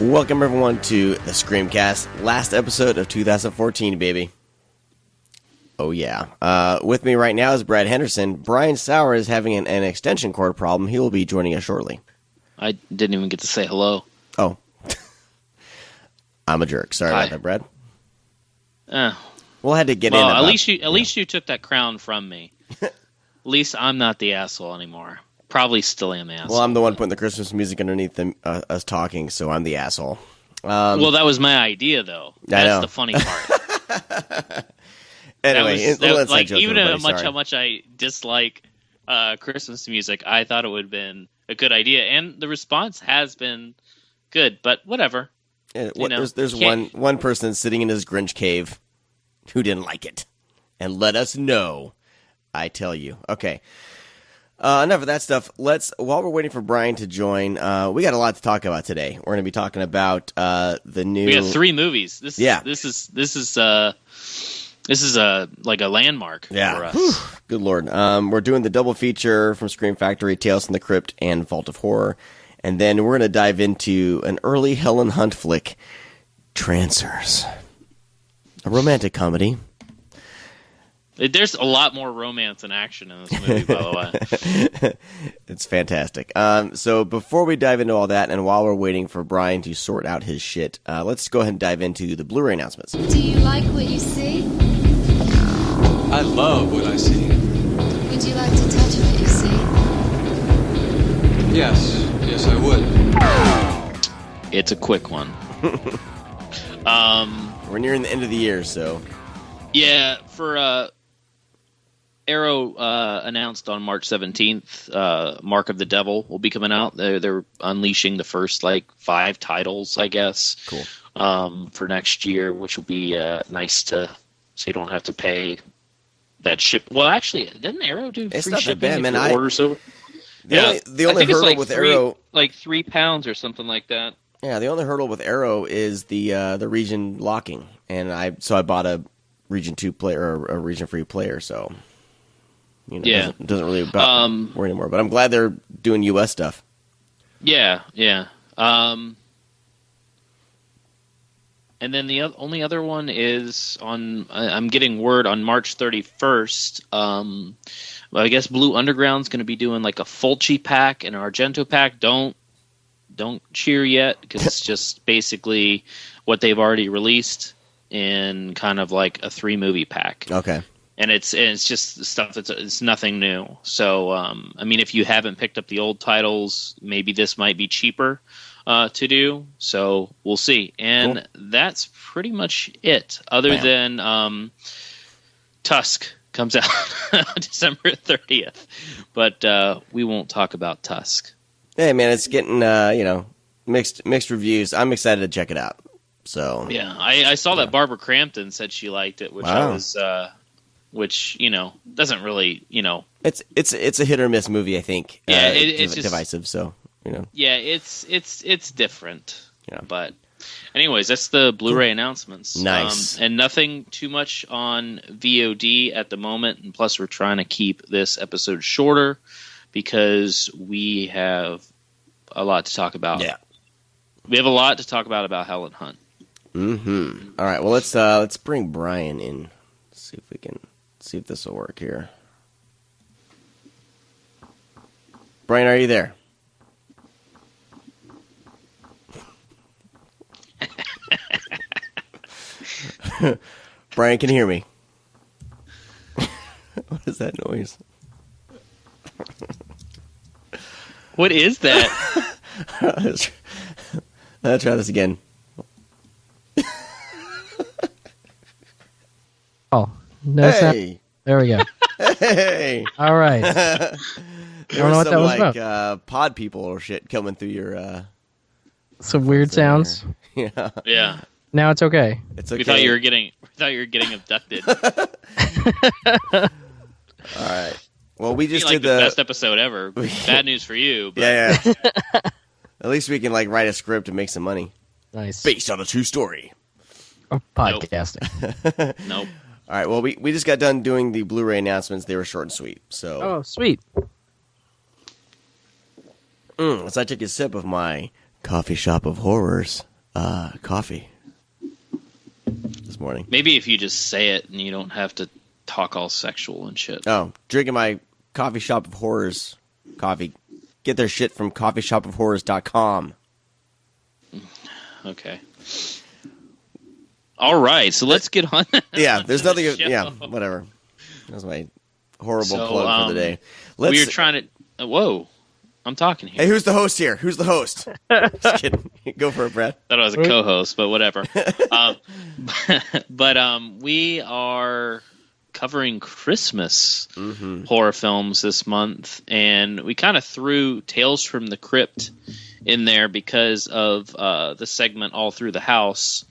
Welcome everyone to the ScreamCast, last episode of 2014, baby. Oh yeah. With me right now is Brad Henderson. Brian Sauer is having an extension cord problem. He will be joining us shortly. I didn't even get to say hello. Oh. I'm a jerk. Sorry about that, Brad. We'll have to get in. At least you took that crown from me. At least I'm not the asshole anymore. Probably still am asshole. Well, I'm the one putting the Christmas music underneath us talking, so I'm the asshole. Well, that was my idea, though. That's the funny part. Anyway, even how much I dislike Christmas music, I thought it would have been a good idea, and the response has been good. But whatever. There's one person sitting in his Grinch cave who didn't like it, and let us know. I tell you. Okay. Enough of that stuff. While we're waiting for Brian to join, we got a lot to talk about today. We're going to be talking about the new. We got 3 movies. This is like a landmark for us. Whew. Good Lord. We're doing the double feature from Scream Factory, Tales from the Crypt, and Vault of Horror. And then we're going to dive into an early Helen Hunt flick, Trancers. A romantic comedy. There's a lot more romance and action in this movie, by the way. It's fantastic. So before we dive into all that, and while we're waiting for Brian to sort out his shit, let's go ahead and dive into the Blu-ray announcements. Do you like what you see? I love what I see. Would you like to touch what you see? Yes, I would. It's a quick one. We're nearing the end of the year, so... Yeah, for... Arrow announced on March 17th, Mark of the Devil will be coming out. They're unleashing the first 5 titles, I guess. Cool. For next year, which will be nice so you don't have to pay that ship. Well, actually, doesn't Arrow do free shipping if your order's over? The only hurdle with Arrow, £3 or something like that. Yeah, the only hurdle with Arrow is the region locking, and I bought a Region 2 player or a Region 3 player, so. It doesn't really worry anymore. But I'm glad they're doing U.S. stuff. Yeah. And then the only other one is I'm getting word on March 31st. I guess Blue Underground's going to be doing a Fulci pack and an Argento pack. Don't cheer yet, because it's just basically what they've already released in kind of a 3-movie pack. Okay. And it's just stuff it's nothing new. So, if you haven't picked up the old titles, maybe this might be cheaper to do. So we'll see. And That's pretty much it. Other than Tusk comes out December 30th. But we won't talk about Tusk. Hey, man, it's getting, mixed reviews. I'm excited to check it out. So yeah, I saw that Barbara Crampton said she liked it, which I was... which doesn't really it's a hit or miss movie, I think. Yeah, it's just divisive. So Yeah, it's different. Yeah. But anyways, that's the Blu-ray announcements. Nice. And nothing too much on VOD at the moment. And plus, we're trying to keep this episode shorter because we have a lot to talk about. Yeah, we have a lot to talk about Helen Hunt. Mm-hmm. All right. Well, let's bring Brian in. See if this will work here. Brian, are you there? Brian, can you hear me? What is that noise? What is that? Let's try this again. Oh, no sound. Hey. There we go. Hey. All right. There don't know what that was about. Pod people or shit coming through your... Some weird sounds. Yeah. Yeah. Now it's okay. It's okay. We thought you were getting abducted. All right. Well, we just did the best episode ever. Bad news for you. But... Yeah. At least we can write a script and make some money. Nice. Based on a true story. Or podcasting. Nope. All right. Well, we just got done doing the Blu-ray announcements. They were short and sweet. So. Oh, sweet. As I take a sip of my coffee shop of horrors. coffee this morning. Maybe if you just say it and you don't have to talk all sexual and shit. Oh, drinking my Coffee Shop of Horrors coffee. Get their shit from coffeeshopofhorrors.com. Okay. All right, so let's get on. Yeah, there's nothing. Yeah, whatever. That was my horrible plug for the day. We were trying to. Whoa, I'm talking here. Hey, who's the host here? Who's the host? Just kidding. Go for it, Brad. Thought I was a co-host, but whatever. But we are covering Christmas horror films this month, and we kind of threw Tales from the Crypt in there because of the segment All Through the House,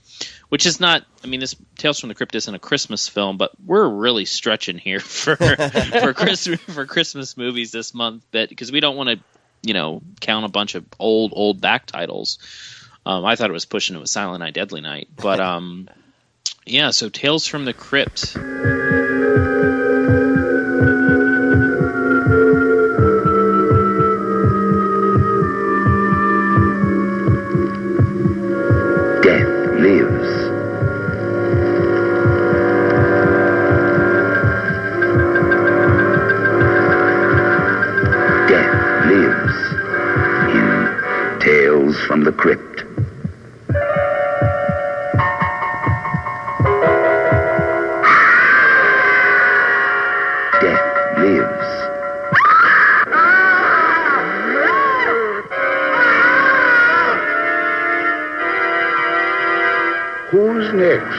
which is not. I mean, this Tales from the Crypt isn't a Christmas film, but we're really stretching here for Christmas movies this month, because we don't want to, count a bunch of old back titles. I thought it was pushing it with Silent Night, Deadly Night, but yeah. So Tales from the Crypt. From the Crypt. Death lives. Who's next?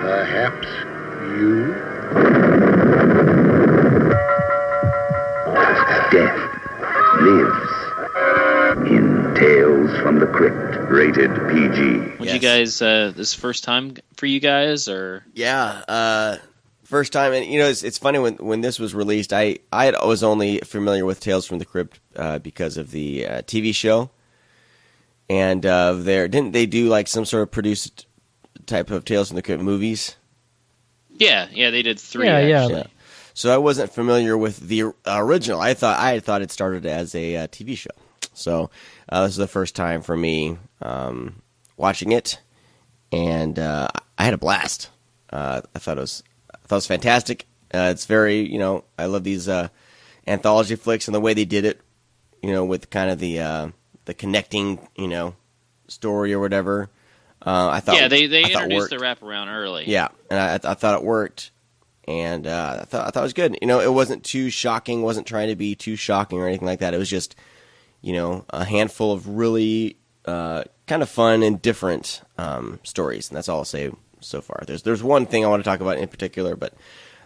Perhaps you? Death lives. In Tales from the Crypt, rated PG. Would you guys, this first time for you guys, or? Yeah, first time, and it's funny when this was released, I was only familiar with Tales from the Crypt because of the TV show, and didn't they do like some sort of produced type of Tales from the Crypt movies? Yeah, they did 3. Yeah. So I wasn't familiar with the original. I had thought it started as a TV show. So this is the first time for me watching it, and I had a blast. I thought it was fantastic. It's very, I love these anthology flicks and the way they did it, with kind of the connecting, story or whatever. I thought they introduced the wraparound early. Yeah, and I thought it worked, and I thought it was good. It wasn't too shocking. Wasn't trying to be too shocking or anything like that. It was just a handful of really kind of fun and different stories, and that's all I'll say so far. There's one thing I want to talk about in particular, but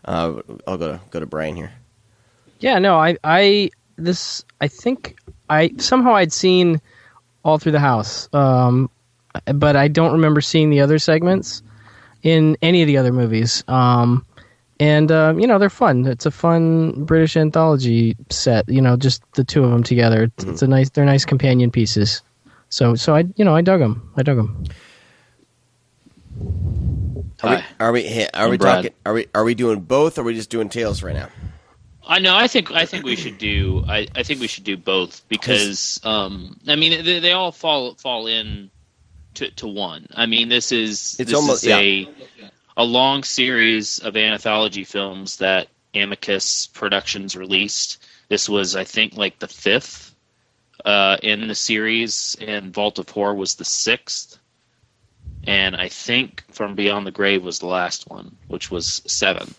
I'll go to Brian here. Yeah, no, I think somehow I'd seen All Through the House, but I don't remember seeing the other segments in any of the other movies. And, they're fun. It's a fun British anthology set, just the two of them together. It's they're nice companion pieces. So I dug them. Are we doing both, or are we just doing Tales right now? I think we should do, I think we should do both, because, they all fall in to one. I mean, this is a long series of anthology films that Amicus Productions released. This was, I think, like the 5th in the series, and Vault of Horror was the 6th. And I think From Beyond the Grave was the last one, which was 7.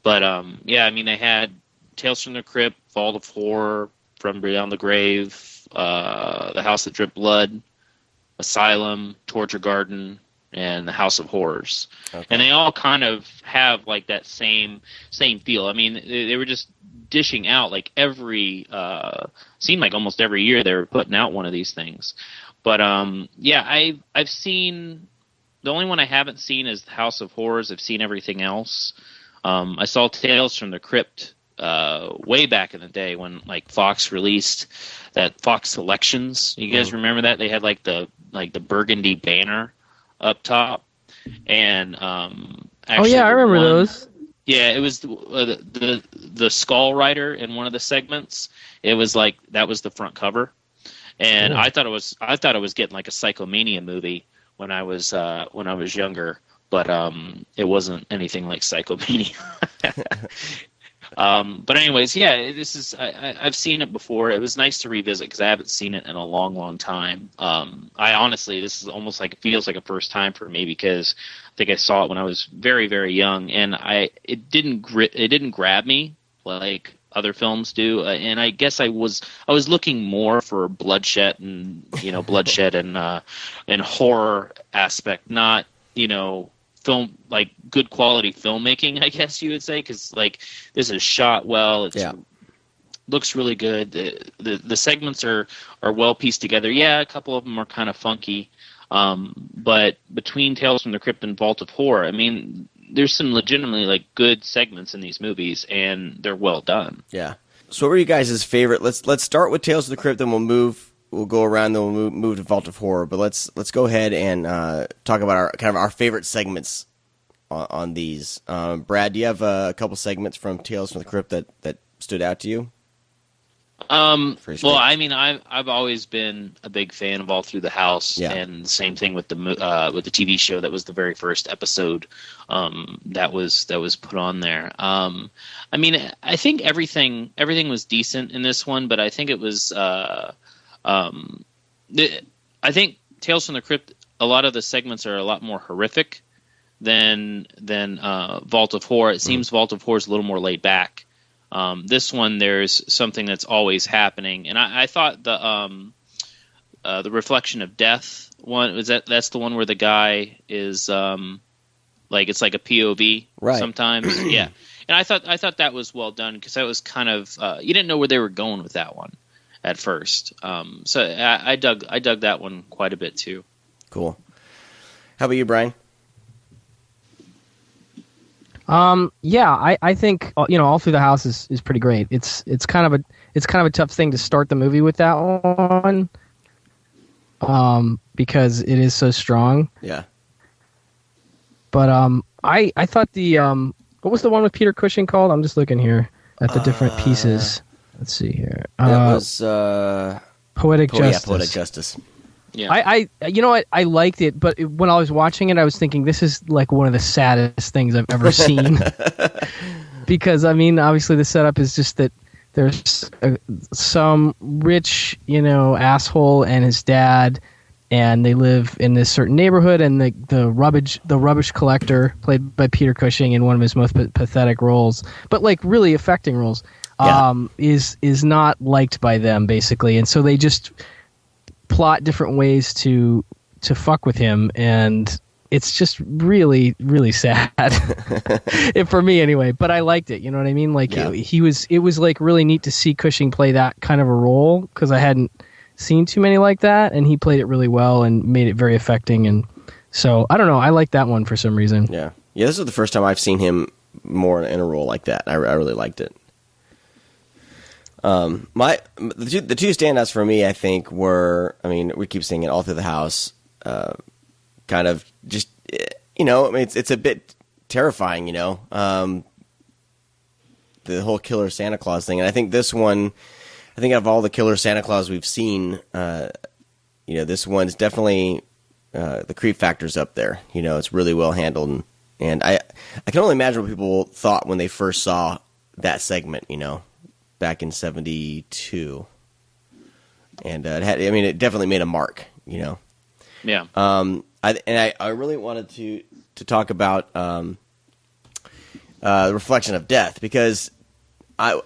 But, they had Tales from the Crypt, Vault of Horror, From Beyond the Grave, The House That Dripped Blood, Asylum, Torture Garden, and the House of Horrors. Okay. And they all kind of have like that same feel. I mean, they were just dishing out like seemed like almost every year they were putting out one of these things. But I've seen, the only one I haven't seen is the House of Horrors. I've seen everything else. I saw Tales from the Crypt way back in the day when like Fox released that Fox Selections. You guys remember that? They had like the burgundy banner up top, and actually, I remember those. Yeah, it was the Skull Rider in one of the segments. It was like that was the front cover, And Cool. I thought it was getting like a Psychomania movie when I was younger, but it wasn't anything like Psychomania. But anyways, yeah, this is I've seen it before. It was nice to revisit because I haven't seen it in a long, long time. I honestly, this is almost like, it feels like a first time for me because I think I saw it when I was very, very young, and it didn't grab me like other films do. And I guess I was looking more for bloodshed and horror aspect, not film, like good quality filmmaking, I guess you would say, because like this is shot well. Looks really good. The segments are well pieced together. Yeah, a couple of them are kind of funky, but between Tales from the Crypt and Vault of Horror, I mean, there's some legitimately like good segments in these movies, and they're well done. Yeah. So, what were you guys' favorite? Let's start with Tales of the Crypt, then we'll go around, then we'll move to Vault of Horror. But let's go ahead and talk about our favorite segments on these. Brad, do you have a couple segments from Tales from the Crypt that stood out to you? Well, I mean, I've always been a big fan of All Through the House, and same thing with the TV show. That was the very first episode that was put on there. I mean, I think everything was decent in this one, but I think it was. I think Tales from the Crypt, a lot of the segments are a lot more horrific than Vault of Horror. It seems Vault of Horror is a little more laid back. This one, there's something that's always happening, and I thought the Reflection of Death one that's the one where the guy is like, it's like a POV sometimes, yeah. And I thought that was well done because that was kind of you didn't know where they were going with that one at first. So I dug that one quite a bit too. Cool. How about you, Brian? Yeah, I think All Through the House is pretty great. It's kind of a tough thing to start the movie with that one, because it is so strong. Yeah. But I thought the what was the one with Peter Cushing called? I'm just looking here at the different pieces. Let's see here. That was Poetic Justice. Yeah, Poetic Justice. Yeah. I you know what? I liked it, but when I was watching it, I was thinking this is like one of the saddest things I've ever seen. Because I mean, obviously the setup is just that there's some rich, asshole and his dad, and they live in this certain neighborhood, and the rubbish collector, played by Peter Cushing in one of his most pathetic roles, but like really affecting roles, is not liked by them basically, and so they just plot different ways to fuck with him, and it's just really, really sad. For me anyway, but I liked it, you know what I mean? Like it was like really neat to see Cushing play that kind of a role, because I hadn't seen too many like that, and he played it really well and made it very affecting, and so I don't know, I like that one for some reason. Yeah, this is the first time I've seen him more in a role like that. I really liked it. The two standouts for me, I think, were, I mean, we keep saying it, All Through the House, kind of just, I mean, it's a bit terrifying, the whole killer Santa Claus thing. And I think this one, out of all the killer Santa Claus we've seen, this one's definitely, the creep factor's up there. It's really well handled. And I can only imagine what people thought when they first saw that segment, back in 1972, and it definitely made a mark, Yeah. I really wanted to talk about the Reflection of Death, because I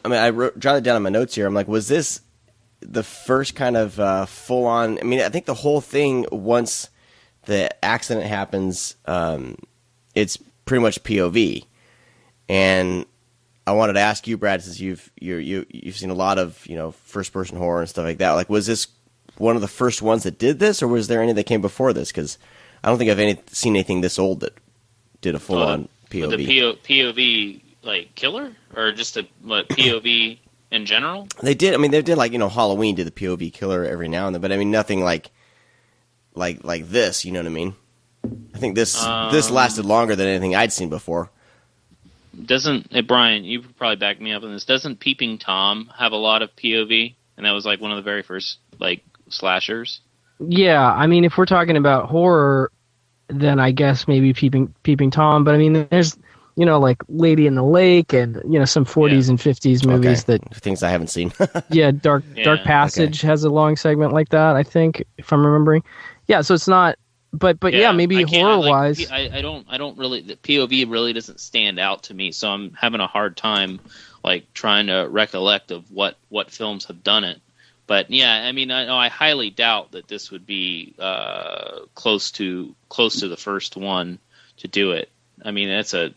jotted down in my notes here. I'm like, was this the first kind of full on? I mean, I think the whole thing, once the accident happens, it's pretty much POV, and I wanted to ask you, Brad, since you've seen a lot of first person horror and stuff like that. Like, was this one of the first ones that did this, or was there any that came before this? Because I don't think I've seen anything this old that did a full on POV. The POV like killer, or just a POV in general? They did. I mean, they did like Halloween did the POV killer every now and then, but I mean nothing like this. You know what I mean? I think this lasted longer than anything I'd seen before. Brian, you could probably back me up on this. Doesn't Peeping Tom have a lot of POV? And that was like one of the very first like slashers. Yeah, I mean, if we're talking about horror, then I guess maybe Peeping Tom. But I mean, there's like Lady in the Lake, and some 40s and 50s movies that things I haven't seen. Dark Passage has a long segment like that. I think, if I'm remembering. Yeah, so it's not. But maybe horror wise, I don't really. The POV really doesn't stand out to me, so I'm having a hard time trying to recollect of what films have done it. But yeah, I mean, I highly doubt that this would be close to the first one to do it. I mean, that's a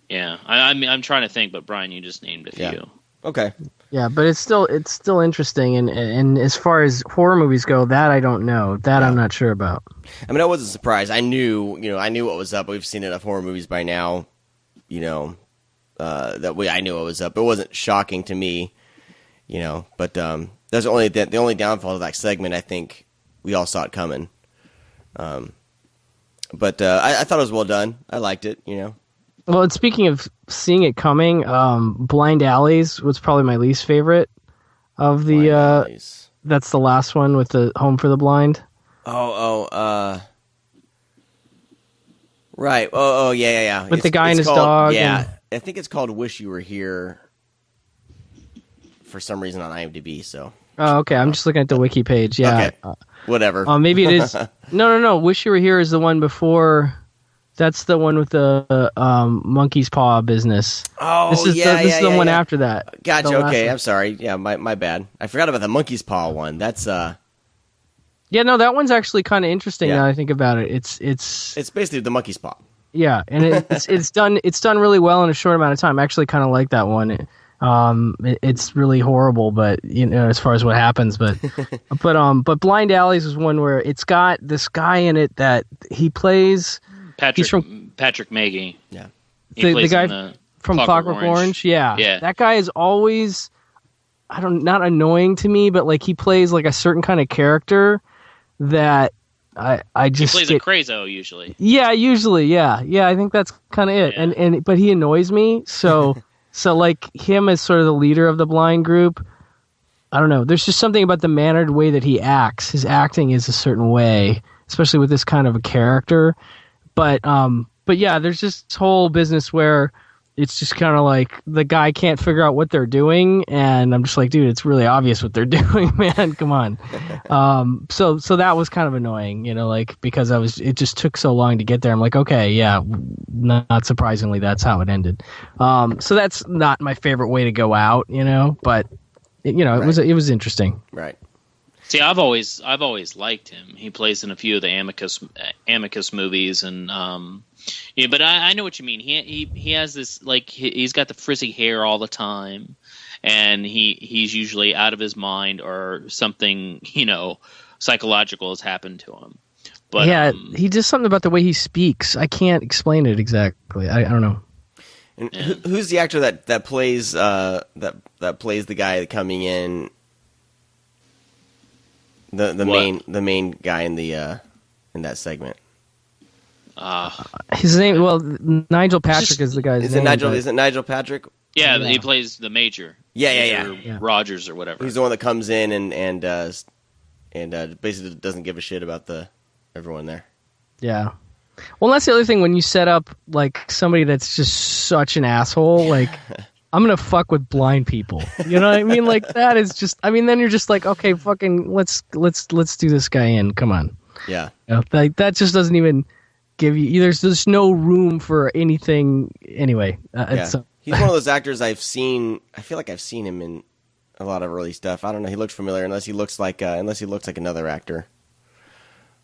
I'm trying to think, but Brian, you just named a few. Yeah. Okay. Yeah, but it's still interesting, and as far as horror movies go, that I don't know. That I'm not sure about. I mean, I wasn't surprised. I knew what was up. We've seen enough horror movies by now, I knew it was up. It wasn't shocking to me, but that's only the only downfall of that segment. I think we all saw it coming. But I thought it was well done. I liked it, Well, and speaking of seeing it coming, Blind Alleys was probably my least favorite of the. That's the last one with the Home for the Blind. Right. Oh, yeah. With the guy and his dog. Yeah, I think it's called "Wish You Were Here" for some reason on IMDb. So. Oh, okay. I'm just looking at the wiki page. Yeah. Okay. Whatever. Maybe it is. No. "Wish You Were Here" is the one before. That's the one with the monkey's paw business. Oh, this is the one after that. Gotcha. Okay, I'm sorry. Yeah, my bad. I forgot about the monkey's paw one. That's Yeah, no, that one's actually kind of interesting now I think about it. It's basically the monkey's paw. Yeah, and it's done really well in a short amount of time. I actually kind of like that one. It's really horrible, but as far as what happens, but Blind Alleys is one where it's got this guy in it that he plays. Patrick Magee. Yeah. The guy from Clockwork Orange. Yeah. That guy is always, not annoying to me, but he plays a certain kind of character that I just. He plays a crazo usually. Yeah, usually. Yeah. I think that's kind of it. Yeah. But he annoys me. So him as sort of the leader of the blind group. I don't know. There's just something about the mannered way that he acts. His acting is a certain way, especially with this kind of a character. But yeah, there's just this whole business where it's just kind of the guy can't figure out what they're doing, and I'm just dude, it's really obvious what they're doing, man. Come on. So that was kind of annoying, because it just took so long to get there. I'm okay, yeah, not surprisingly, that's how it ended. So that's not my favorite way to go out, but it was interesting. Right. See, I've always liked him. He plays in a few of the Amicus movies, and but I know what you mean. He has this he's got the frizzy hair all the time, and he's usually out of his mind or something psychological has happened to him. But yeah, he does something about the way he speaks. I can't explain it exactly. I don't know. And who's the actor that plays that plays the guy coming in? The main guy in that segment. His name, Nigel Patrick is the guy's name. Is it Nigel Patrick? Yeah, he plays the Major. Yeah. Rogers or whatever. He's the one that comes in and basically doesn't give a shit about everyone there. Yeah. Well, that's the other thing when you set up somebody that's just such an asshole, I'm gonna fuck with blind people. You know what I mean? That is just. I mean, then you're just okay, fucking, let's do this guy in. Come on. Yeah. That just doesn't even give you. There's no room for anything. Anyway. He's one of those actors I've seen. I feel like I've seen him in a lot of early stuff. I don't know. He looks familiar unless he looks like another actor.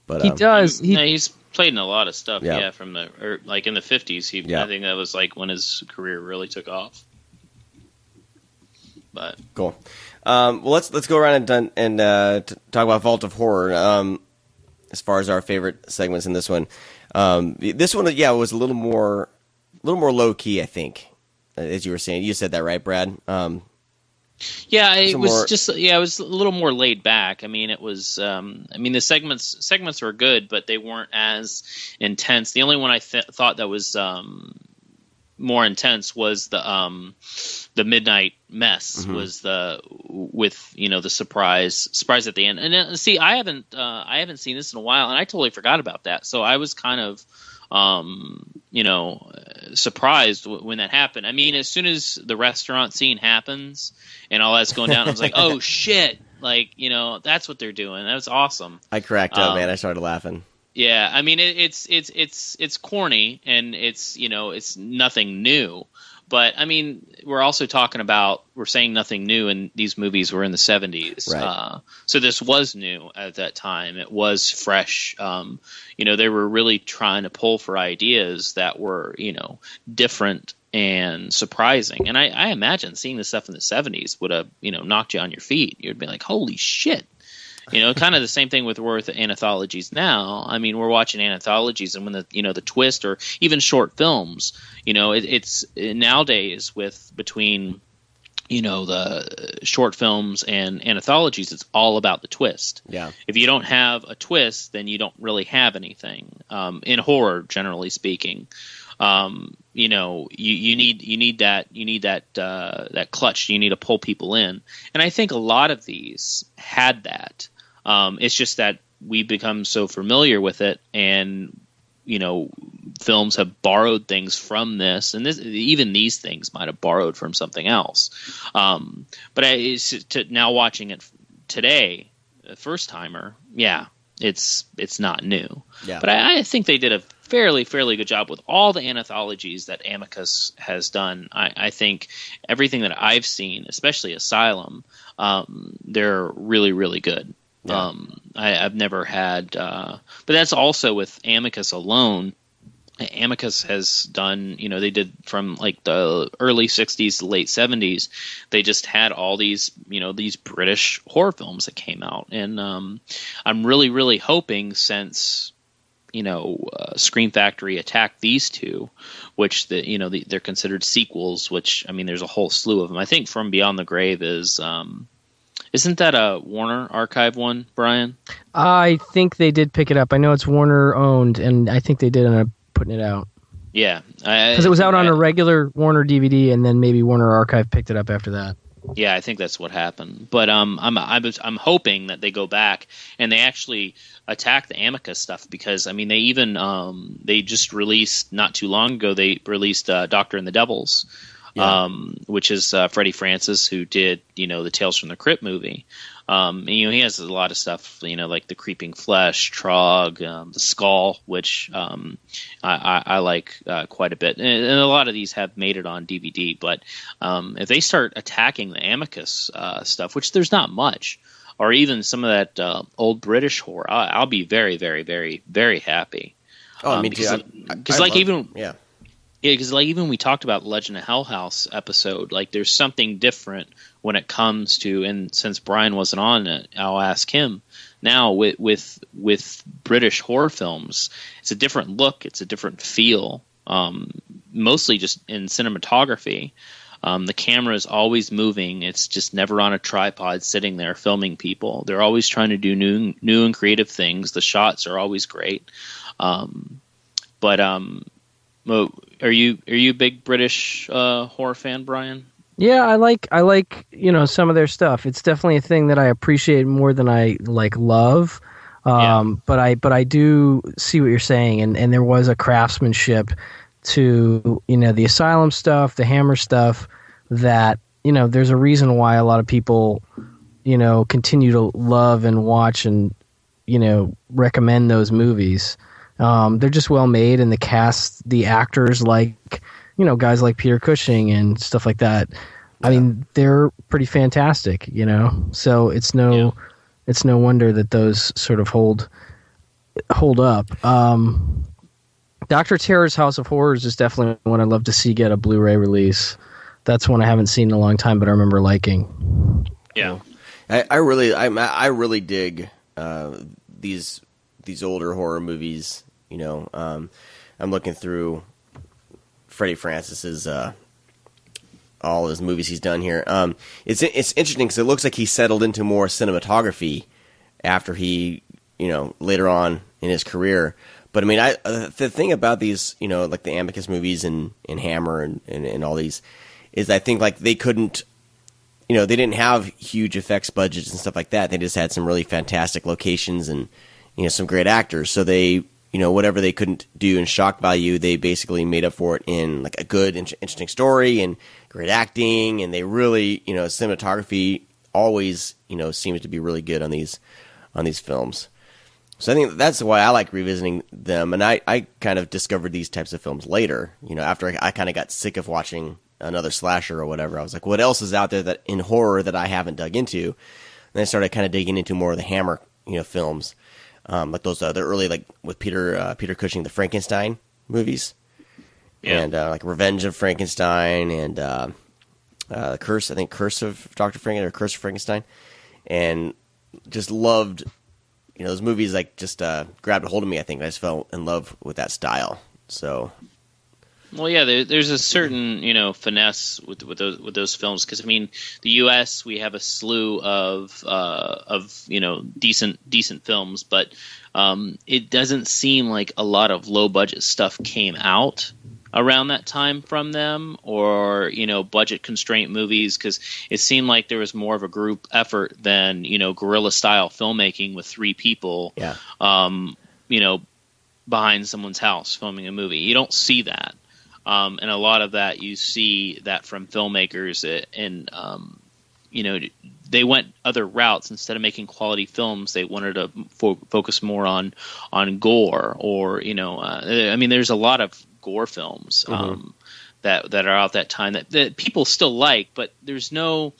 But he does. He's played in a lot of stuff. Yeah, from in the 50s. I think that was when his career really took off. But cool. Well, let's go around and talk about Vault of Horror. As far as our favorite segments in this one, was a little more low key. I think, as you were saying, you said that right, Brad. It was a little more laid back. I mean, it was. The segments were good, but they weren't as intense. The only one I thought that was more intense was the Midnight Mess was with the surprise at the end. And see, I haven't seen this in a while, and I totally forgot about that. So I was kind of surprised when that happened. I mean, as soon as the restaurant scene happens and all that's going down, I was like, oh shit. Like, that's what they're doing. That was awesome. I cracked up, man. I started laughing. Yeah, I mean it's corny and it's nothing new, but I mean we're also we're saying nothing new, and these movies were in the 70s, right. So this was new at that time. It was fresh. They were really trying to pull for ideas that were different and surprising, and I imagine seeing this stuff in the 70s would have knocked you on your feet. You'd be like, holy shit. Kind of the same thing with anthologies now. I mean, we're watching anthologies, and when the twist, or even short films, it's nowadays between the short films and anthologies, it's all about the twist. Yeah. If you don't have a twist, then you don't really have anything. In horror, generally speaking. You need that clutch. You need to pull people in, and I think a lot of these had that. It's just that we become so familiar with it, and films have borrowed things from this, and even these things might have borrowed from something else. But now watching it today, a first timer, yeah, it's not new. Yeah. But I think they did a fairly good job with all the anthologies that Amicus has done. I think everything that I've seen, especially Asylum, they're really, really good. Yeah. I've never had, but that's also with Amicus alone. Amicus has done, they did from like the early 60s to late 70s. They just had all these, these British horror films that came out. And I'm really, really hoping, since Scream Factory attacked these two, which they're considered sequels, which, I mean, there's a whole slew of them. I think From Beyond the Grave isn't that a Warner Archive one, Brian? I think they did pick it up. I know it's Warner owned, and I think they did end up putting it out. Yeah. Because it was out on a regular Warner DVD, and then maybe Warner Archive picked it up after that. Yeah, I think that's what happened. But I'm hoping that they go back and they actually attack the Amicus stuff, because I mean they even they just released, not too long ago, they released Doctor and the Devils, which is Freddie Francis, who did the Tales from the Crypt movie. And, he has a lot of stuff, like The Creeping Flesh, Trog, The Skull, which I like quite a bit. And a lot of these have made it on DVD. But if they start attacking the Amicus stuff, which there's not much, or even some of that old British horror, I'll be very, very, very, very happy. Oh, me too. Because even we talked about Legend of Hell House episode, like there's something different when it comes to, and since Brian wasn't on it, I'll ask him now with British horror films. It's a different look, it's a different feel, mostly just in cinematography. The camera is always moving. It's just never on a tripod sitting there filming people. They're always trying to do new and creative things. The shots are always great. But are you a big British horror fan, Brian? Yeah, I like some of their stuff. It's definitely a thing that I appreciate more than I love. But I do see what you're saying, and there was a craftsmanship to the Asylum stuff, the Hammer stuff, that there's a reason why a lot of people continue to love and watch and recommend those movies. They're just well made, and the cast, the actors, guys like Peter Cushing and stuff like that. I mean, they're pretty fantastic, So it's no wonder that those sort of hold up. Dr. Terror's House of Horrors is definitely one I'd love to see get a Blu-ray release. That's one I haven't seen in a long time, but I remember liking. Yeah, I really dig these older horror movies. I'm looking through Freddie Francis's all his movies he's done here. It's interesting because it looks like he settled into more cinematography after he later on in his career. But I mean, the thing about these, like the Amicus movies and Hammer and all these, is I think like they couldn't, they didn't have huge effects budgets and stuff like that. They just had some really fantastic locations and some great actors. So they, whatever they couldn't do in shock value, they basically made up for it in like a good, interesting story and great acting. And they really, cinematography always, seems to be really good on these films. So I think that's why I like revisiting them. And I kind of discovered these types of films later, after I kind of got sick of watching another slasher or whatever. I was like, what else is out there that in horror that I haven't dug into? And I started kind of digging into more of the Hammer, films, like those the early, like with Peter Cushing, the Frankenstein movies, and like Revenge of Frankenstein and Curse of Dr. Frankenstein or Curse of Frankenstein, and just loved. Those movies like just grabbed a hold of me. I think I just fell in love with that style. So, well, yeah, there's a certain finesse with those films, because I mean, the U.S. we have a slew of decent films, but it doesn't seem like a lot of low budget stuff came out around that time from them, or budget constraint movies, because it seemed like there was more of a group effort than guerrilla style filmmaking with 3 people behind someone's house filming a movie. You don't see that, and a lot of that you see that from filmmakers, and they went other routes. Instead of making quality films, they wanted to focus more on gore, or I mean, there's a lot of gore films that are out that time that people still like, but there's no,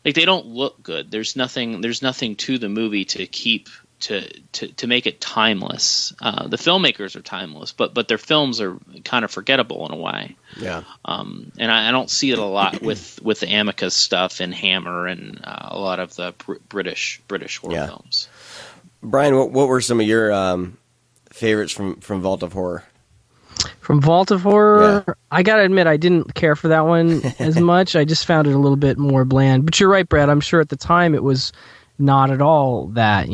like, they don't look good. There's nothing to the movie to keep to make it timeless. The filmmakers are timeless, but their films are kind of forgettable in a way. Yeah. And I don't see it a lot with the Amicus stuff and Hammer and a lot of the British horror films. Brian, what were some of your favorites from Vault of Horror? From Vault of Horror, I gotta admit I didn't care for that one as much. I just found it a little bit more bland. But you're right, Brad. I'm sure at the time it was not at all that,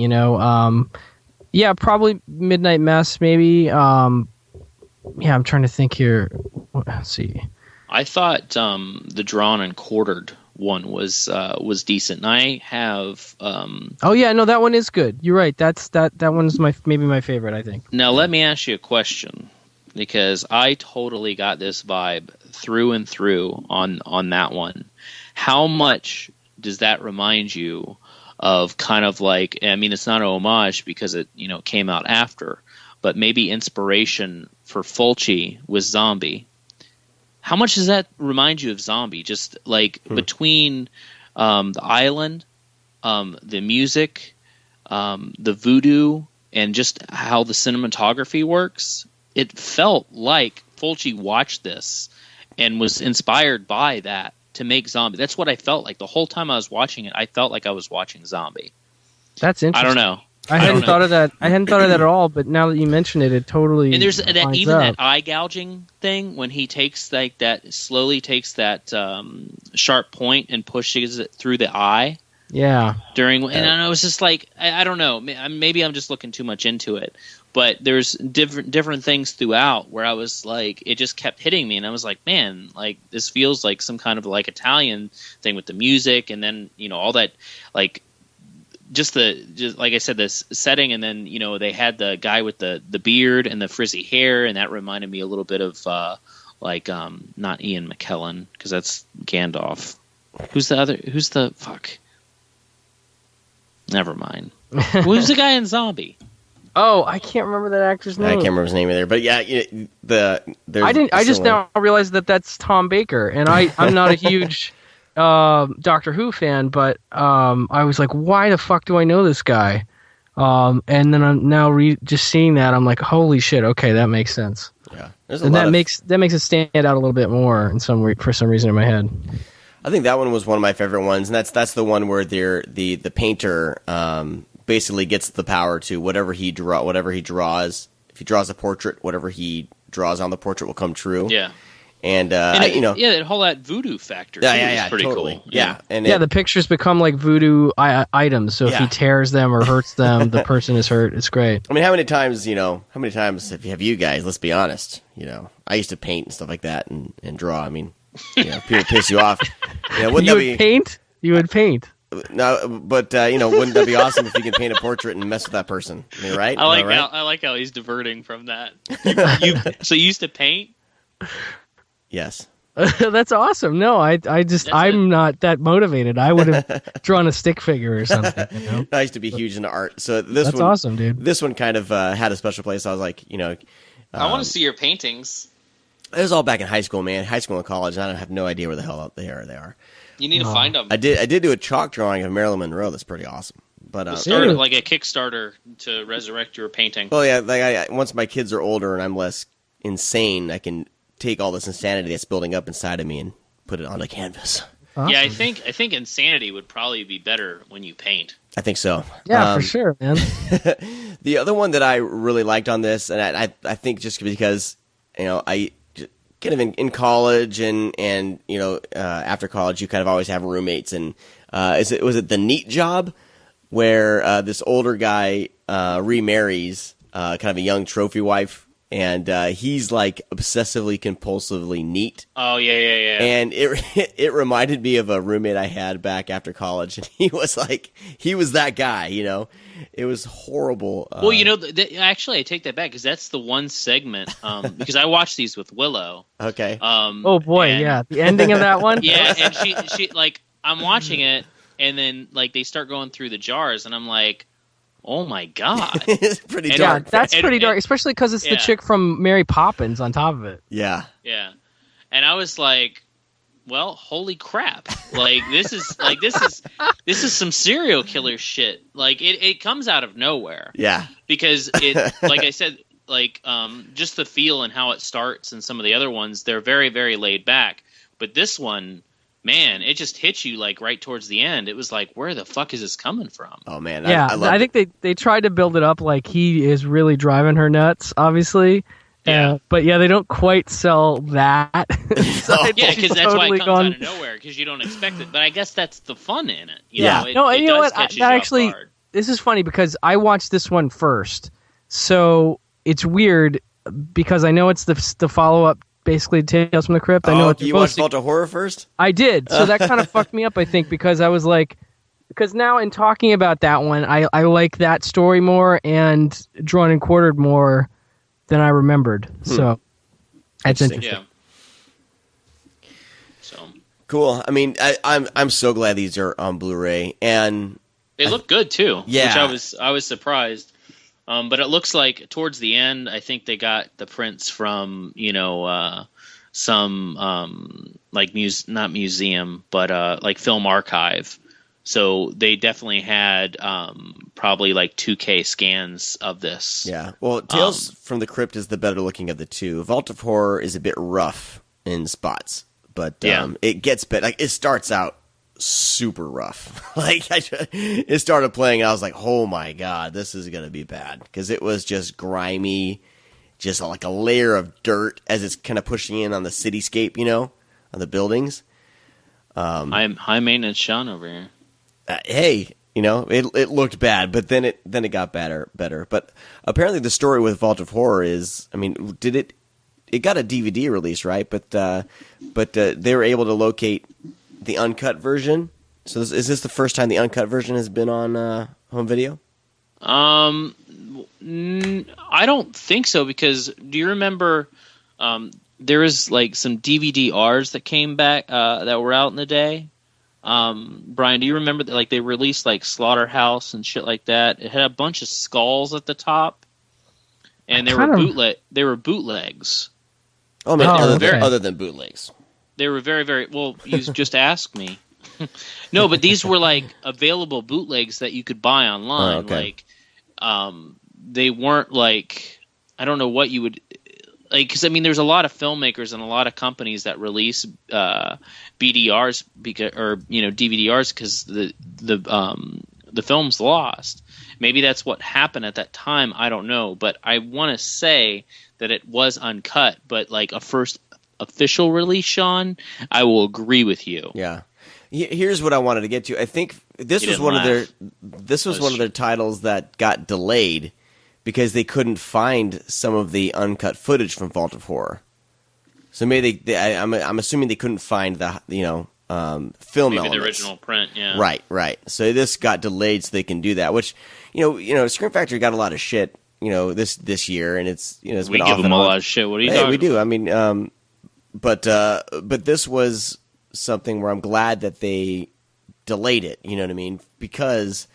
yeah, probably Midnight Mass, maybe. Yeah, I'm trying to think here. Let's see. I thought the Drawn and Quartered one was decent. And I have oh yeah, no, that one is good. You're right. That one's maybe my favorite, I think. Now let me ask you a question, because I totally got this vibe through and through on that one. How much does that remind you of kind of like, I mean, it's not an homage because it came out after, but maybe inspiration for Fulci with Zombie? How much does that remind you of Zombie? Just like between the island, the music, the voodoo, and just how the cinematography works? It felt like Fulci watched this and was inspired by that to make Zombie. That's what I felt like the whole time I was watching it. I felt like I was watching Zombie. That's interesting. I don't know. I hadn't thought of that. I hadn't thought of that at all. But now that you mention it, it totally. And there's that eye gouging thing when he takes slowly takes that sharp point and pushes it through the eye. Yeah. And I was just like, I don't know. Maybe I'm just looking too much into it. But there's different things throughout where I was like, it just kept hitting me, and I was like, man, like this feels like some kind of like Italian thing with the music, and then all that, like just like I said, this setting, and then they had the guy with the beard and the frizzy hair, and that reminded me a little bit of not Ian McKellen, because that's Gandalf. Who's the fuck? Never mind. Who's the guy in Zombie? Oh, I can't remember that actor's name. I can't remember his name either. But yeah, I just now realized that that's Tom Baker, and I'm not a huge Doctor Who fan, but I was like, why the fuck do I know this guy? And then I'm now just seeing that, I'm like, holy shit, okay, that makes sense. Yeah, and that makes it stand out a little bit more for some reason in my head. I think that one was one of my favorite ones, and that's the one where the painter basically gets the power to whatever he draws. If he draws a portrait, whatever he draws on the portrait will come true. Yeah. And, that whole that voodoo factor is pretty totally. cool. Yeah, and the pictures become like voodoo items. So if he tears them or hurts them, the person is hurt. It's great. I mean, how many times have you guys? Let's be honest. I used to paint and stuff like that and draw. I mean, people piss you off. Paint? You would paint. No, but wouldn't that be awesome if you can paint a portrait and mess with that person? I mean, right? I like how he's diverting from that. So you used to paint? Yes. That's awesome. No, I'm not that motivated. I would have drawn a stick figure or something. I used to be huge into art, so that's awesome, dude. This one kind of had a special place. I was like, I want to see your paintings. It was all back in high school, man. High school and college. And I have no idea where the hell they are. You need to find them. I did do a chalk drawing of Marilyn Monroe. That's pretty awesome. But we'll start like a Kickstarter to resurrect your painting. Well, yeah. Like once my kids are older and I'm less insane, I can take all this insanity that's building up inside of me and put it on a canvas. Awesome. Yeah, I think insanity would probably be better when you paint. I think so. Yeah, for sure, man. The other one that I really liked on this, and I think just because I kind of in college and after college, you kind of always have roommates. And was it The Neat Job, where this older guy remarries kind of a young trophy wife, and he's like obsessively compulsively neat. Oh yeah. And it reminded me of a roommate I had back after college, and he was that guy. It was horrible. Well, actually, I take that back because that's the one segment. Because I watched these with Willow. Okay. Oh boy, the ending of that one. Yeah, and she like I'm watching it, and then like they start going through the jars, and I'm like, oh my god, it's pretty dark. Yeah, that's pretty dark, especially because it's the chick from Mary Poppins on top of it. Yeah. Yeah, and I was like, well, holy crap! Like this is some serial killer shit. Like it comes out of nowhere. Yeah. Because it, like I said, like just the feel and how it starts, and some of the other ones, they're very, very laid back. But this one, man, it just hits you like right towards the end. It was like, where the fuck is this coming from? Oh man, yeah, I think they tried to build it up like he is really driving her nuts, obviously. Yeah, but they don't quite sell that. Yeah, because that's why it comes out of nowhere, because you don't expect it. But I guess that's the fun in it. You know, you know what? Actually, this is funny because I watched this one first, so it's weird because I know it's the follow up, basically Tales from the Crypt. I know you watched Vault of Horror first. I did, so that kind of fucked me up. I think because I was like, because now in talking about that one, I like that story more and Drawn and Quartered more than I remembered. So that's interesting. Yeah. So cool. I mean, I'm so glad these are on Blu-ray, and they look good too. Yeah, which I was surprised. But it looks like towards the end, I think they got the prints from some like not museum, but like film archive. So they definitely had probably like 2K scans of this. Yeah. Well, Tales from the Crypt is the better looking of the two. Vault of Horror is a bit rough in spots, but it gets better. Like it starts out super rough. Like it started playing, and I was like, "Oh my god, this is gonna be bad," because it was just grimy, just like a layer of dirt as it's kind of pushing in on the cityscape, on the buildings. I'm high maintenance Sean over here. Hey, it looked bad, but then it got better. But apparently, the story with Vault of Horror is, I mean, it got a DVD release, right? But they were able to locate the uncut version. So is this the first time the uncut version has been on home video? I don't think so, because do you remember there was like some DVD-Rs that came back that were out in the day? Brian, do you remember that, like, they released like Slaughterhouse and shit like that? It had a bunch of skulls at the top, and they were bootlegs. Oh man, other than bootlegs. They were very, very well. You just asked me. No, but these were like available bootlegs that you could buy online. Oh, okay. Like, they weren't like, I don't know what you would like, because I mean, there's a lot of filmmakers and a lot of companies that release BDRs DVD-Rs because the film's lost. Maybe that's what happened at that time. I don't know, but I want to say that it was uncut, but like a first official release, Sean, I will agree with you. Yeah. Here's what I wanted to get to. I think this was one of their titles that got delayed because they couldn't find some of the uncut footage from Vault of Horror. So maybe I'm assuming they couldn't find the film maybe elements. The original print, yeah. Right. So this got delayed so they can do that. Which Scream Factory got a lot of shit. This year, and it's we been give them a lot of shit. What are you talking we do. about? I mean, but this was something where I'm glad that they delayed it. You know what I mean? Because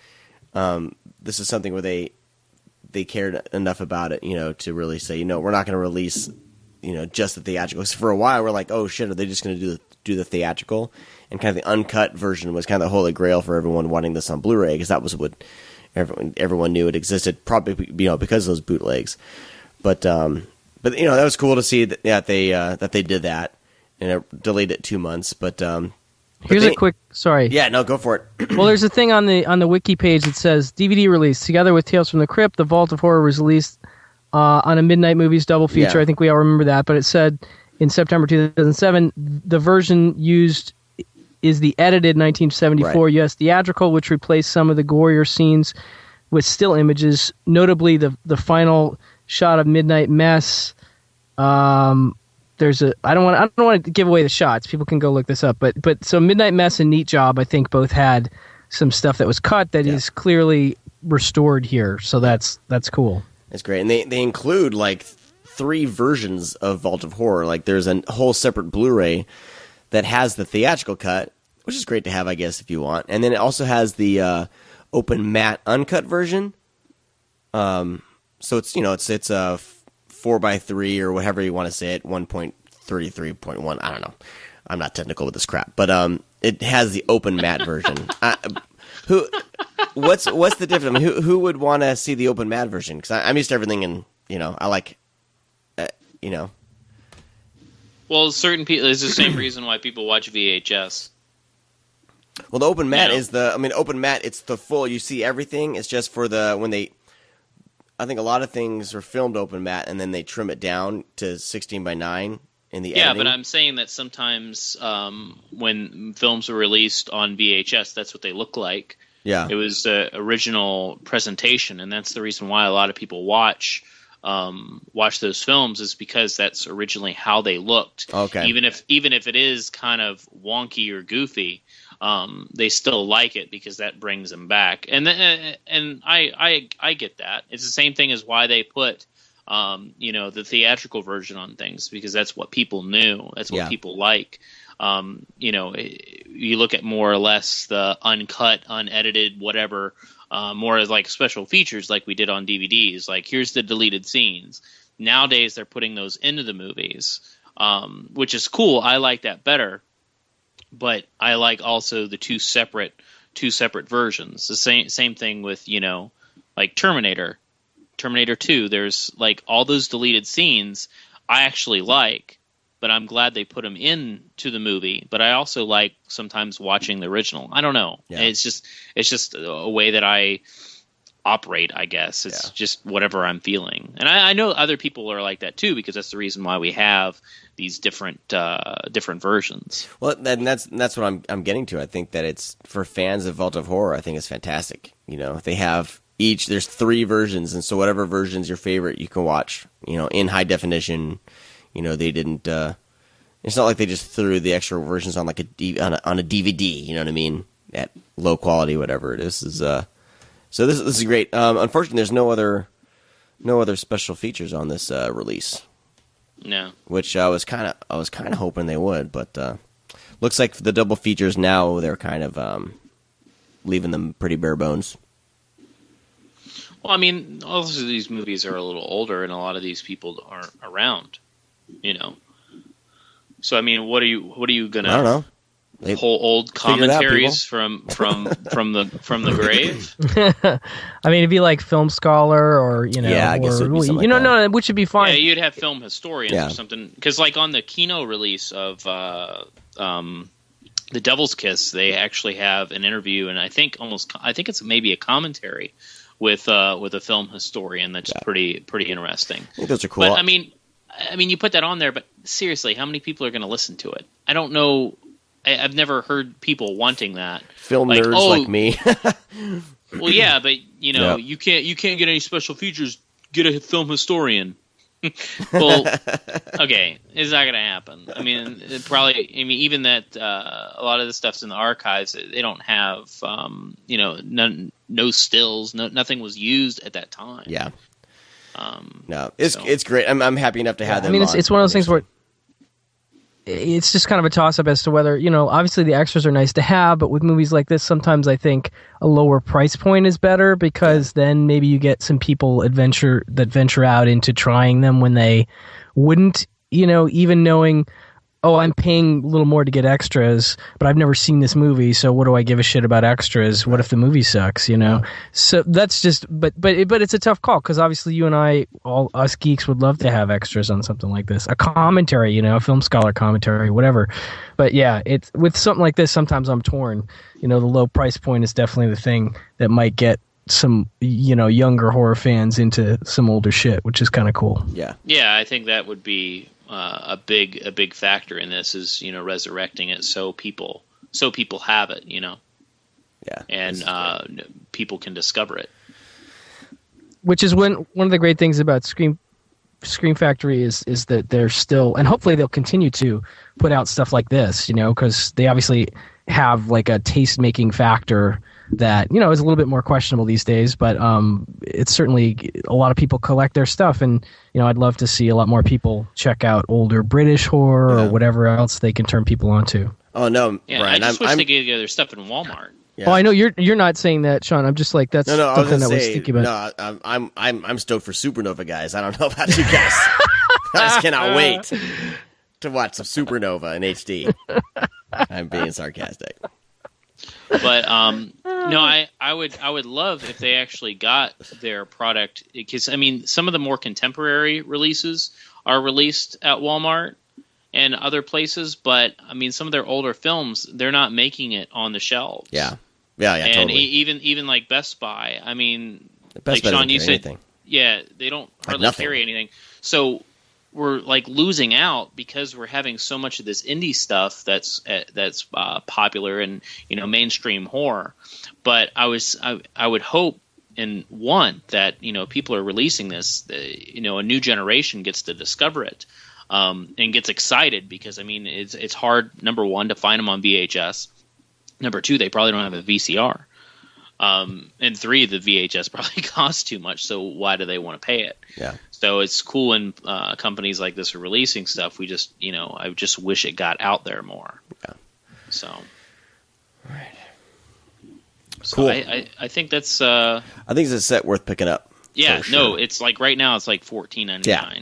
this is something where they cared enough about it, to really say, we're not going to release, just the theatrical. Because for a while, we're like, oh shit, are they just going to do the theatrical? And kind of the uncut version was kind of the holy grail for everyone wanting this on Blu-ray, because that was what everyone knew it existed, probably because of those bootlegs. But that was cool to see that they did that, and it delayed it 2 months. But here's a quick sorry. Yeah, no, go for it. Well, there's a thing on the wiki page that says DVD release together with Tales from the Crypt. The Vault of Horror was released on a Midnight Movies double feature. Yeah. I think we all remember that. But it said in September 2007, the version used is the edited 1974 US theatrical, which replaced some of the gorier scenes with still images, notably the final shot of Midnight Mess. There's I don't want to give away the shots. People can go look this up. But so Midnight Mess and Neat Job, I think both had some stuff that was cut that is clearly restored here. So that's cool. That's great, and they include like 3 versions of Vault of Horror. Like there's a whole separate Blu-ray that has the theatrical cut, which is great to have, I guess, if you want. And then it also has the open matte uncut version. So it's it's a 4:3 or whatever you want to say it, 1.33.1. I don't know. I'm not technical with this crap, but it has the open matte version. What's the difference? I mean, who would want to see the open matte version? Because I'm used to everything, and I like, Well, certain people. It's the same reason why people watch VHS. Well, the open matte open matte. It's the full. You see everything. It's just for I think a lot of things are filmed open matte, and then they trim it down to 16:9 in the editing. But I'm saying that sometimes when films are released on VHS, that's what they look like. Yeah, it was the original presentation, and that's the reason why a lot of people watch those films, is because that's originally how they looked. Okay, even if it is kind of wonky or goofy. They still like it because that brings them back, and I get that. It's the same thing as why they put the theatrical version on things, because that's what people knew. That's what people like. You look at more or less the uncut, unedited, whatever, more as like special features like we did on DVDs. Like, here's the deleted scenes. Nowadays, they're putting those into the movies, which is cool. I like that better. But I like also the two separate versions. The same thing with like Terminator 2. There's like all those deleted scenes I actually like, but I'm glad they put them into the movie. But I also like sometimes watching the original. I don't know. Yeah. It's just a way that I operate, I guess. It's just whatever I'm feeling. And I know other people are like that too, because that's the reason why we have these different versions. Well, and that's what I'm getting to. I think that it's, for fans of Vault of Horror, I think it's fantastic. They have there's 3 versions, and so whatever version's your favorite, you can watch, in high definition. They didn't, it's not like they just threw the extra versions on like on a DVD, you know what I mean? At low quality, whatever it is. So this is great. Unfortunately, there's no other special features on this release. No. Which I was kind of hoping they would, but looks like for the double features now they're kind of leaving them pretty bare bones. Well, I mean, all of these movies are a little older, and a lot of these people aren't around. So I mean, what are you gonna? I don't know. Whole old commentaries from the grave. I mean, it'd be like Film Scholar, or I guess it'd be something like that. No, which would be fine. Yeah, you'd have film historians or something, because like on the Kino release of The Devil's Kiss, they actually have an interview, and I think it's maybe a commentary with a film historian. That's pretty interesting. I think those are cool. But I mean, I mean, you put that on there, but seriously, how many people are going to listen to it? I don't know. I've never heard people wanting that. Film nerds like me. Well, yeah, but Yep. you can't get any special features. Get a film historian. Well, okay, it's not gonna happen. I mean, even that a lot of the stuff's in the archives. They don't have, no stills. Nothing was used at that time. Yeah. No, it's great. I'm happy enough to have them. I mean, it's one of those things where it's just kind of a toss-up as to whether, obviously the extras are nice to have, but with movies like this, sometimes I think a lower price point is better because then maybe you get some people venture out into trying them when they wouldn't, even knowing, oh, I'm paying a little more to get extras, but I've never seen this movie, so what do I give a shit about extras? What if the movie sucks, So that's just, but it's a tough call because obviously you and I, all us geeks, would love to have extras on something like this, a commentary, a film scholar commentary, whatever. But yeah, it's with something like this, sometimes I'm torn. The low price point is definitely the thing that might get some, younger horror fans into some older shit, which is kind of cool. Yeah. Yeah, I think that would be a big factor in this is resurrecting it so people have it, Yeah. And people can discover it. Which is one of the great things about Scream Factory is that they're still, and hopefully they'll continue to put out stuff like this, because they obviously have like a taste making factor that is a little bit more questionable these days, but it's certainly a lot of people collect their stuff, and I'd love to see a lot more people check out older British horror or whatever else they can turn people onto. Oh no, yeah, Brian, I just wish they gave their stuff in Walmart. Yeah. Oh, I know you're not saying that, Sean. I'm just like that's no. something I was thinking about. No, I'm stoked for Supernova, guys. I don't know about you guys. I just cannot wait to watch some Supernova in HD. I'm being sarcastic. But I would love if they actually got their product, because I mean some of the more contemporary releases are released at Walmart and other places, but I mean some of their older films, they're not making it on the shelves. Yeah, and totally. even like Best Buy, I mean, Best Buy Sean, you said anything. Yeah, they don't hardly carry anything. So we're like losing out because we're having so much of this indie stuff that's popular and mainstream horror. But I would hope and want that people are releasing this, a new generation gets to discover it and gets excited, because I mean it's hard, number one, to find them on VHS. Number two, they probably don't have a VCR. And three, the VHS probably costs too much, so why do they want to pay it? Yeah. So it's cool when companies like this are releasing stuff. We just, I just wish it got out there more. Yeah. So. Right. So Cool. I think that's. I think it's a set worth picking up. Yeah. For No, sure. it's like right now it's like $14.99. Yeah.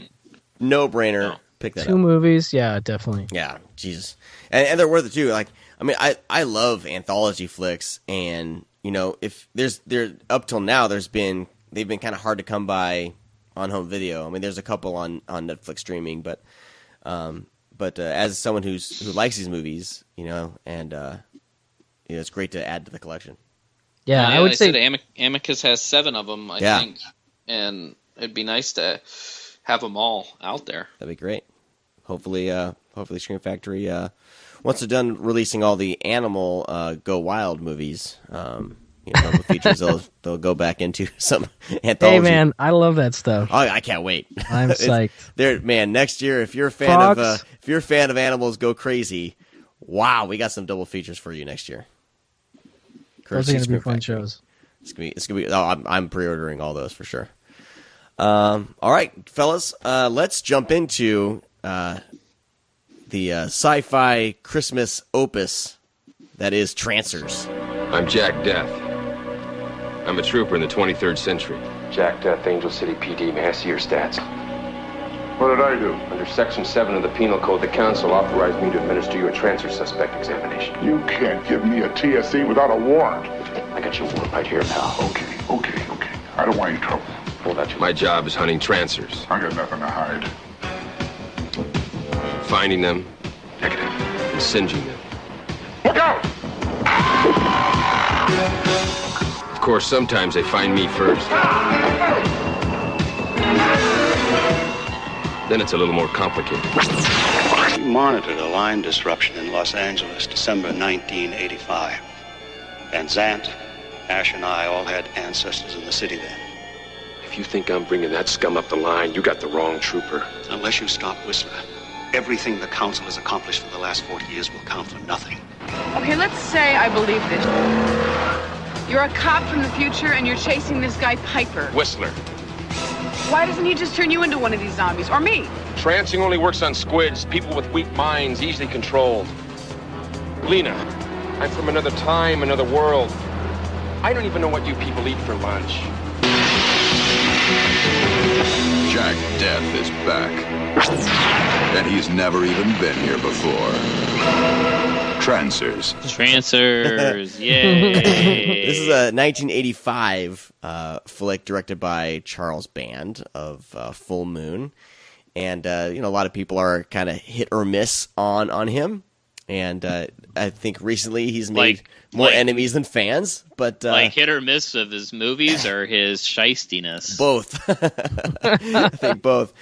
No brainer. No. Pick that Two up. movies, yeah, definitely. Yeah, Jesus, and they're worth it too. Like, I mean, I love anthology flicks, and if there up till now, they've been kind of hard to come by on home video. I mean, there's a couple on Netflix streaming, but as someone who likes these movies, and it's great to add to the collection. Yeah, I would say said Amicus has 7 of them, I think, and it'd be nice to have them all out there. That'd be great. Hopefully Scream Factory, once they're done releasing all the Animal Go Wild movies, double features, they'll go back into some anthology. Hey man, I love that stuff. Oh, I can't wait. I'm psyched. Man, next year, if you're a fan of Animals Go Crazy, wow, we got some double features for you next year. Those are going to be fun shows. It's gonna be. Oh, I'm pre-ordering all those for sure. All right, fellas, let's jump into the sci-fi Christmas opus that is Trancers. I'm Jack Death. I'm a trooper in the 23rd century. Jack Death, Angel City PD. May I see your stats? What did I do? Under Section 7 of the Penal Code, the Council authorized me to administer you a transfer suspect examination. You can't give me a TSE without a warrant. I got your warrant right here, pal. Okay. I don't want any trouble. Hold out your... My job is hunting Trancers. I got nothing to hide. Finding them, and singeing them. Look out! Of course, sometimes they find me first. then it's a little more complicated. We monitored a line disruption in Los Angeles, December 1985. Van Zandt, Ash, and I all had ancestors in the city then. If you think I'm bringing that scum up the line, you got the wrong trooper. Unless you stop Whistler, everything the Council has accomplished for the last 40 years will count for nothing. Okay, let's say I believe this. You're a cop from the future and you're chasing this guy Piper. Whistler. Why doesn't he just turn you into one of these zombies? Or me? Trancing only works on squids, people with weak minds, easily controlled. Lena, I'm from another time, another world. I don't even know what you people eat for lunch. Jack Death is back. And he's never even been here before. Trancers. Trancers, yay! This is a 1985 flick directed by Charles Band of Full Moon. And, a lot of people are kind of hit or miss on him. And I think recently he's made more enemies than fans. But hit or miss of his movies or his shystiness? Both. I think both.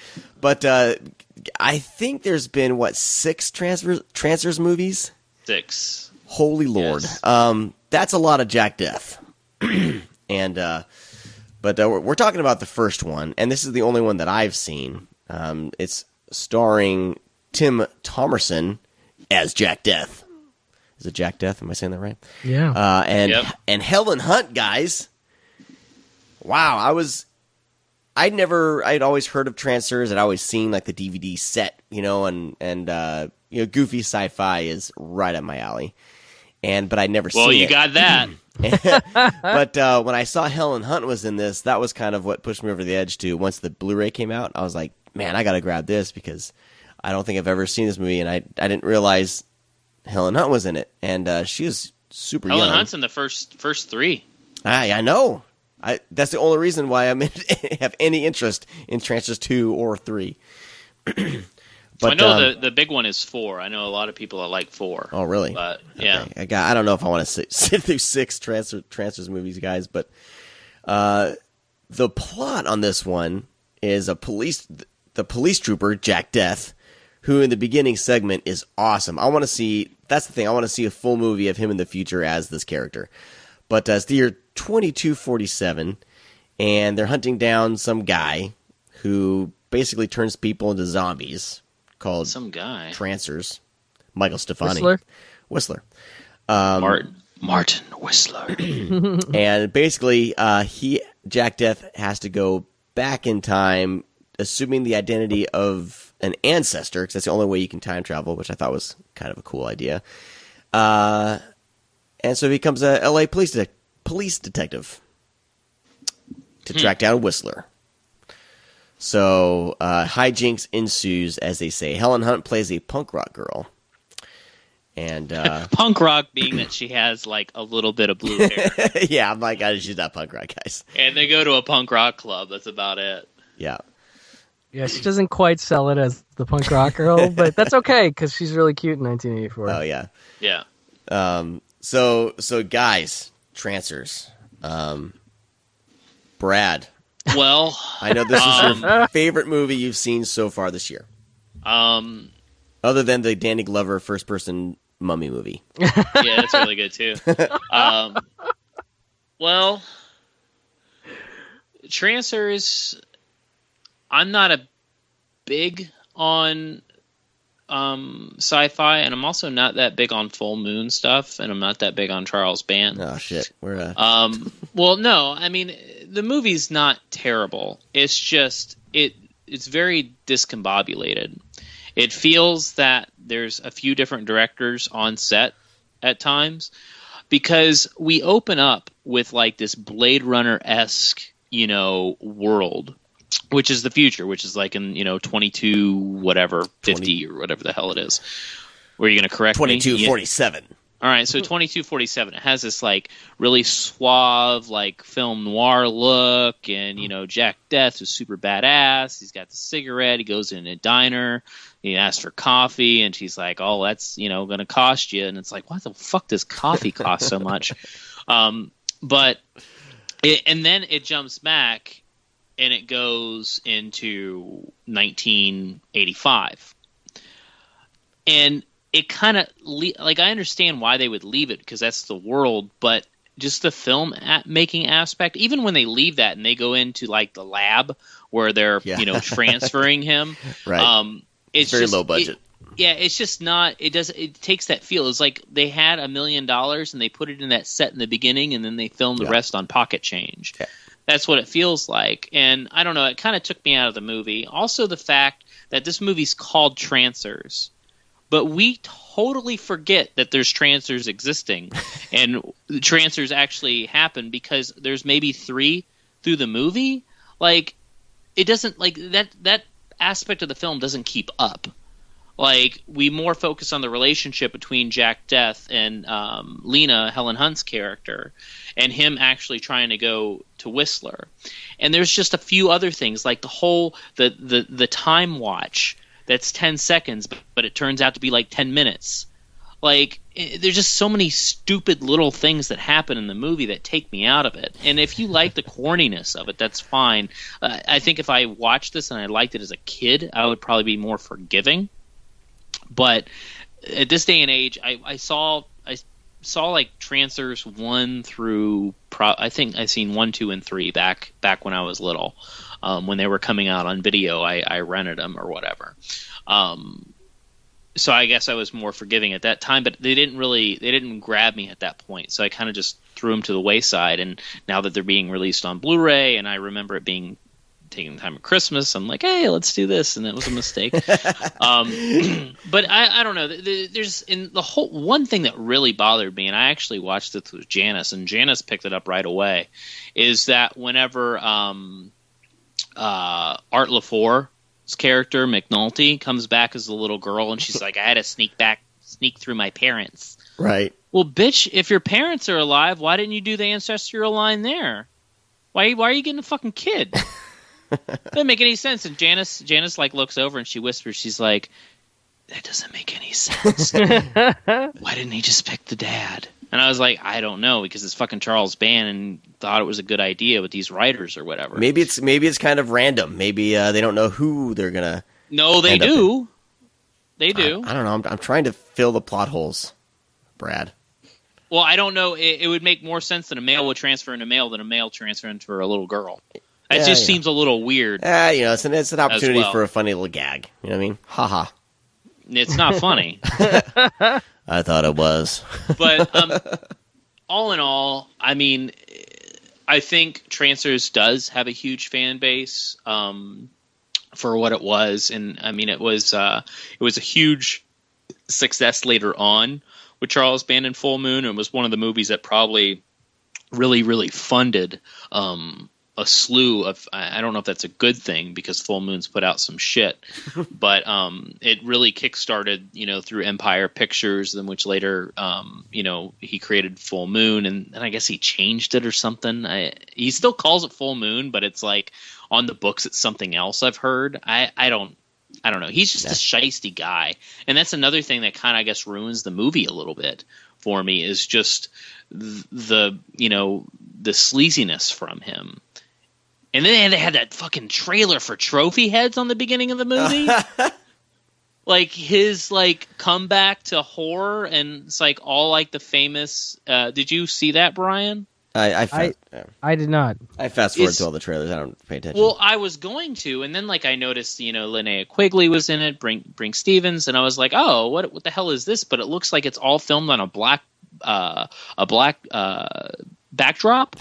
But I think there's been, 6 Trancers movies? 6. Holy Lord. Yes. That's a lot of Jack Death. And but we're talking about the first one, and this is the only one that I've seen. It's starring Tim Thomerson as Jack Death. Is it Jack Death? Am I saying that right? Yeah. And Helen Hunt, guys. Wow, I'd always heard of Trancers. I'd always seen the DVD set, and goofy sci-fi is right up my alley. But I'd never seen it. Well, you got that. But when I saw Helen Hunt was in this, that was kind of what pushed me over the edge to, once the Blu-ray came out, I was like, man, I got to grab this because I don't think I've ever seen this movie, and I didn't realize Helen Hunt was in it. And she was super young. Helen Hunt's in the first 3. I know. That's the only reason why I have any interest in Trancers 2 or 3. But, I know the big one is 4. I know a lot of people that like 4. Oh, really? But yeah, okay. I don't know if I want to sit through 6 Trancers movies, guys. But the plot on this one is the police trooper Jack Death, who in the beginning segment is awesome. That's the thing. I want to see a full movie of him in the future as this character. But it's the year 2247, and they're hunting down some guy who basically turns people into zombies. Called some guy Trancers, Michael Stefani, Whistler, Martin Whistler, and basically Jack Death has to go back in time, assuming the identity of an ancestor, because that's the only way you can time travel, which I thought was kind of a cool idea. And so he becomes a L.A. police detective to track down Whistler. So hijinks ensues, as they say. Helen Hunt plays a punk rock girl. And punk rock being that she has a little bit of blue hair. Yeah, I'm like, she's not punk rock, guys. And they go to a punk rock club. That's about it. Yeah. Yeah, she doesn't quite sell it as the punk rock girl, but that's okay because she's really cute in 1984. Oh yeah. Yeah. So guys, Trancers. Brad. Well, I know this is your favorite movie you've seen so far this year. Other than the Danny Glover first-person mummy movie. Yeah, that's really good too. Well, Trancers, I'm not a big on sci-fi, and I'm also not that big on Full Moon stuff, and I'm not that big on Charles Band. Oh shit, we're well, no, I mean the movie's not terrible. It's just it's very discombobulated. It feels that there's a few different directors on set at times because we open up with this Blade Runner-esque, world, which is the future, which is in 22 whatever 50 or whatever the hell it is. Were you going to correct me? 2247. All right, so 2247. It has this really suave film noir look, and Jack Death is super badass. He's got the cigarette. He goes in a diner. He asks for coffee, and she's like, "Oh, that's going to cost you." And it's like, "Why the fuck does coffee cost so much?" And then it jumps back. and it goes into 1985. And it kind of like, I understand why they would leave it because that's the world, but just the film making aspect, even when they leave that and they go into like the lab where they're transferring him, right? It's very low budget. It's just not. It takes that feel. It's like they had $1 million and they put it in that set in the beginning, and then they filmed the rest on pocket change. Yeah. That's what it feels like, and I don't know. It kind of took me out of the movie. Also, the fact that this movie's called Trancers. But we totally forget that there's Trancers existing, and Trancers actually happen because there's maybe 3 through the movie. Like, it doesn't, like, that aspect of the film doesn't keep up. Like, we more focus on the relationship between Jack Death and Lena, Helen Hunt's character, and him actually trying to go to Whistler. And there's just a few other things, like the whole the time watch. That's 10 seconds, but it turns out to be like 10 minutes. Like, there's just so many stupid little things that happen in the movie that take me out of it. And if you like the corniness of it, that's fine. I think if I watched this and I liked it as a kid, I would probably be more forgiving. But at this day and age, I saw like Trancers 1 through I think I've seen 1, 2, and 3 back when I was little. When they were coming out on video, I rented them or whatever. So I guess I was more forgiving at that time, but they didn't grab me at that point. So I kind of just threw them to the wayside. And now that they're being released on Blu-ray, and I remember it being taking the time of Christmas, I'm like, hey, let's do this, and that was a mistake. But I don't know. There's in the whole one thing that really bothered me, and I actually watched this with Janice, and Janice picked it up right away, is that whenever Art LaFour's character McNulty comes back as a little girl, and she's like, I had to sneak through my parents. Right. Well, bitch, if your parents are alive, why didn't you do the ancestral line there? Why are you getting a fucking kid? Doesn't make any sense. And Janice like looks over and she whispers, she's like, that doesn't make any sense. Why didn't he just pick the dad? And I was like, I don't know, because it's fucking Charles Band and thought it was a good idea with these writers or whatever. Maybe it's kind of random. Maybe they don't know who they're gonna. No, they do. They do. I don't know. I'm trying to fill the plot holes, Brad. Well, I don't know. It would make more sense that a male would transfer into male than a male transfer into a little girl. It just seems a little weird. It's an opportunity for a funny little gag. You know what I mean? Haha. It's not funny. I thought it was. But all in all, I mean, I think Trancers does have a huge fan base for what it was, and I mean, it was a huge success later on with Charles Band and Full Moon. It was one of the movies that probably really, really funded a slew of, I don't know if that's a good thing because Full Moon's put out some shit, but it really kickstarted, through Empire Pictures, in which later, he created Full Moon, and I guess he changed it or something. He still calls it Full Moon, but it's like on the books it's something else I've heard. I don't know. He's just a shiesty guy, and that's another thing that kind of, I guess, ruins the movie a little bit for me, is just the sleaziness from him. And then they had that fucking trailer for trophy heads on the beginning of the movie. Like his comeback to horror, and it's like all like the famous did you see that, Brian? I did not. I fast forward to all the trailers. I don't pay attention. Well, I was going to, and then I noticed, Linnea Quigley was in it, Bring Stevens, and I was like, oh, what the hell is this? But it looks like it's all filmed on a black backdrop.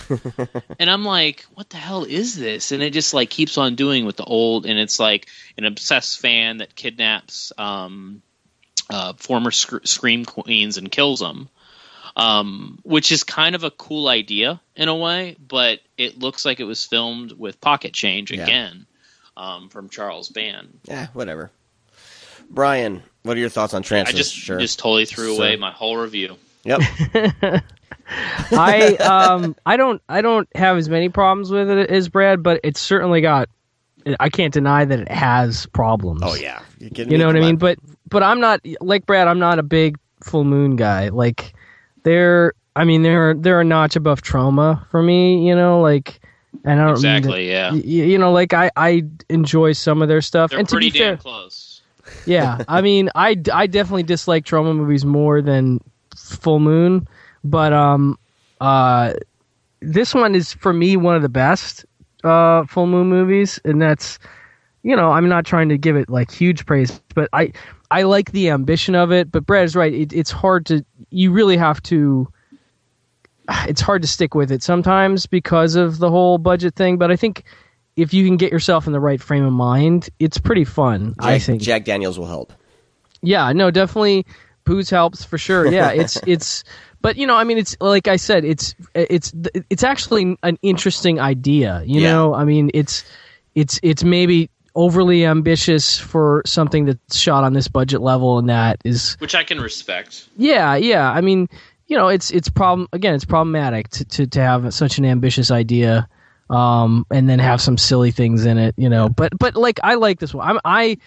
And I'm like, what the hell is this? And it just keeps on doing with the old, and it's like an obsessed fan that kidnaps former Scream queens and kills them. Which is kind of a cool idea in a way, but it looks like it was filmed with pocket change again, from Charles Band. Yeah, whatever. Brian, what are your thoughts on Trancers? I just totally threw away my whole review. Yep. I don't have as many problems with it as Brad, but it's certainly got. I can't deny that it has problems. Oh yeah, you know what I mean. But I'm not like Brad. I'm not a big Full Moon guy. They're a notch above Trauma for me, And I don't exactly, yeah. You know, like I enjoy some of their stuff. They're and to pretty be fair, damn close. Yeah, I mean, I definitely dislike Troma movies more than Full Moon, but this one is for me one of the best Full Moon movies, and that's, you know, I'm not trying to give it like huge praise, but I like the ambition of it. But Brad is right; it's hard to, you really have to. It's hard to stick with it sometimes because of the whole budget thing, but I think if you can get yourself in the right frame of mind, it's pretty fun. I think Jack Daniels will help. Yeah, no, definitely booze helps for sure. Yeah, it's but you know, I mean, it's like I said, it's actually an interesting idea, you know? I mean, it's maybe overly ambitious for something that's shot on this budget level, and that is, which I can respect. Yeah. I mean, you know, it's problematic to have such an ambitious idea, and then have some silly things in it, you know. But like, I like this one. I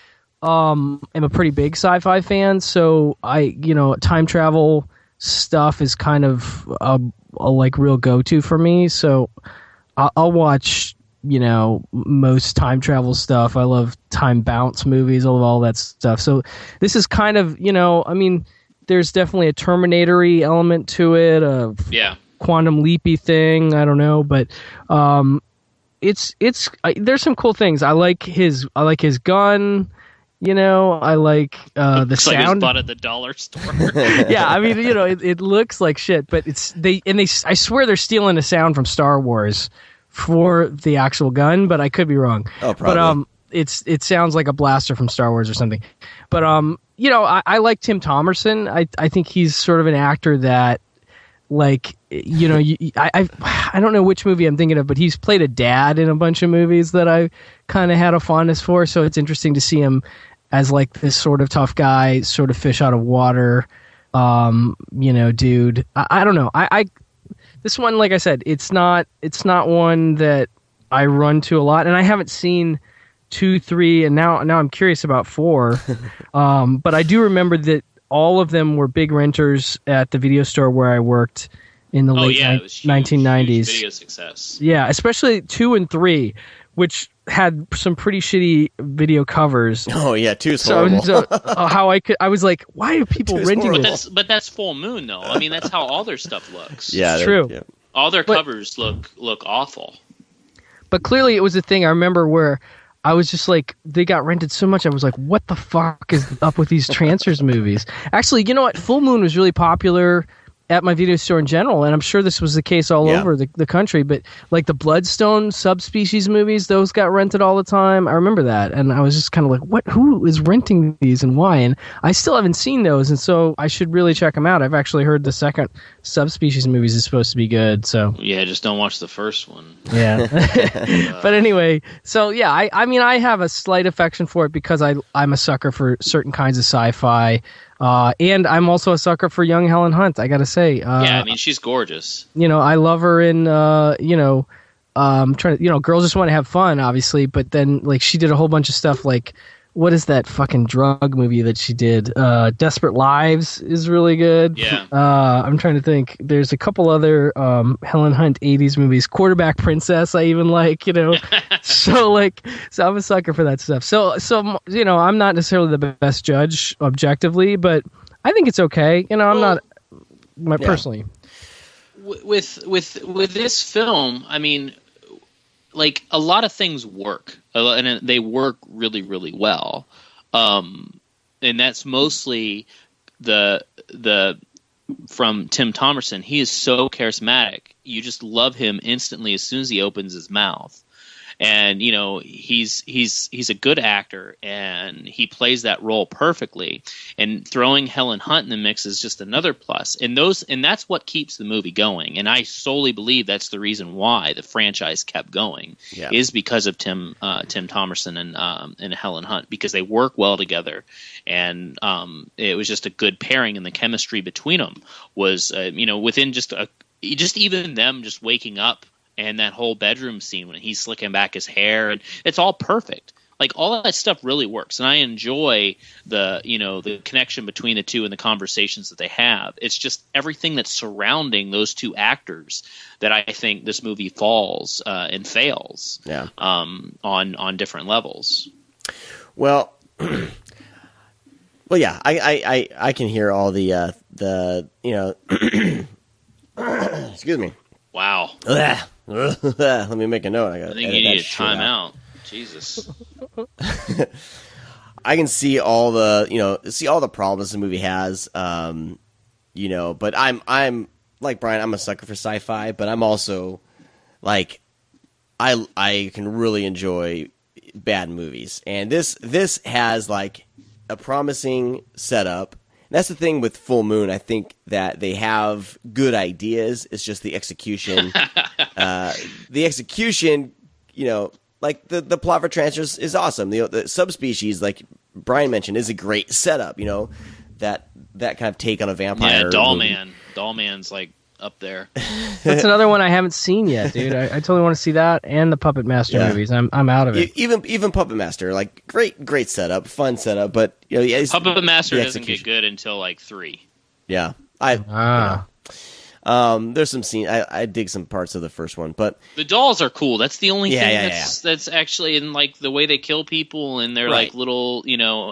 am a pretty big sci-fi fan, so time travel stuff is kind of a like real go-to for me. So I'll watch, you know, most time travel stuff. I love time bounce movies. I love all that stuff. So this is kind of, you know, I mean, there's definitely a Terminator-y element to it, a quantum leapy thing. I don't know, but there's some cool things. I like his gun. You know, I like the sound. Like it's bought at the dollar store. Yeah, I mean, you know, it looks like shit, but I swear they're stealing a sound from Star Wars for the actual gun, but I could be wrong. Oh, probably. But it sounds like a blaster from Star Wars or something. But you know, I like Tim Thomerson. I think he's sort of an actor that, like, you know, I don't know which movie I'm thinking of, but he's played a dad in a bunch of movies that I kind of had a fondness for. So it's interesting to see him as like this sort of tough guy, sort of fish out of water, you know, dude. I don't know. This one, like I said, it's not one that I run to a lot, and I haven't seen 2, 3, and now I'm curious about 4. But I do remember that all of them were big renters at the video store where I worked in the late 1990s. Huge video success. Yeah, especially 2 and 3, which had some pretty shitty video covers. Oh yeah, 2 is horrible. So I was like, why are people renting this? But that's Full Moon, though. I mean, that's how all their stuff looks. Yeah, it's true. Yeah. All their covers look awful. But clearly, it was a thing. I remember where I was just like, they got rented so much. I was like, what the fuck is up with these Trancers movies? Actually, you know what? Full Moon was really popular at my video store in general, and I'm sure this was the case all over the country, but like the Bloodstone subspecies movies, those got rented all the time. I remember that, and I was just kind of like, who is renting these and why? And I still haven't seen those, and so I should really check them out. I've actually heard the second subspecies movies is supposed to be good, so yeah, just don't watch the first one. Yeah. But anyway, so yeah, I mean, I have a slight affection for it because I'm a sucker for certain kinds of sci-fi. And I'm also a sucker for young Helen Hunt, I gotta say. Yeah, I mean, she's gorgeous. You know, I love her in, you know, Girls Just Want to Have Fun, obviously, but then, like, she did a whole bunch of stuff, like, what is that fucking drug movie that she did? Desperate Lives is really good. Yeah. I'm trying to think. There's a couple other Helen Hunt 80s movies. Quarterback Princess, I even like, you know. So I'm a sucker for that stuff. So you know, I'm not necessarily the best judge objectively, but I think it's okay. You know, I'm not personally. With this film, I mean, like, a lot of things work, and they work really, really well. And that's mostly the from Tim Thomerson. He is so charismatic. You just love him instantly as soon as he opens his mouth. And, you know, he's a good actor, and he plays that role perfectly. And throwing Helen Hunt in the mix is just another plus. And that's what keeps the movie going. And I solely believe that's the reason why the franchise kept going, is because of Tim Thomerson and Helen Hunt, because they work well together. And it was just a good pairing, and the chemistry between them was, you know, within just even them just waking up. And that whole bedroom scene when he's slicking back his hair, and it's all perfect. Like all that stuff really works, and I enjoy the connection between the two and the conversations that they have. It's just everything that's surrounding those two actors that I think this movie falls and fails. Yeah. On different levels. Well, yeah, I can hear all the excuse me. Wow. Let me make a note. I think you need a timeout. Jesus. I can see all the problems the movie has, but I'm like Brian, I'm a sucker for sci-fi, but I'm also like I can really enjoy bad movies. And this has like a promising setup. And that's the thing with Full Moon. I think that they have good ideas. It's just the execution. Like the plot for Trancers is awesome. The subspecies, like Brian mentioned, is a great setup. That kind of take on a vampire. Yeah, Dollman's like up there. That's another one I haven't seen yet, dude. I totally want to see that and the Puppet Master movies. I'm out of it. Even Puppet Master, like great setup, fun setup, but Puppet Master doesn't get good until like 3. Yeah, there's some scene. I dig some parts of the first one, but the dolls are cool. That's the only thing that's actually in like the way they kill people and their like little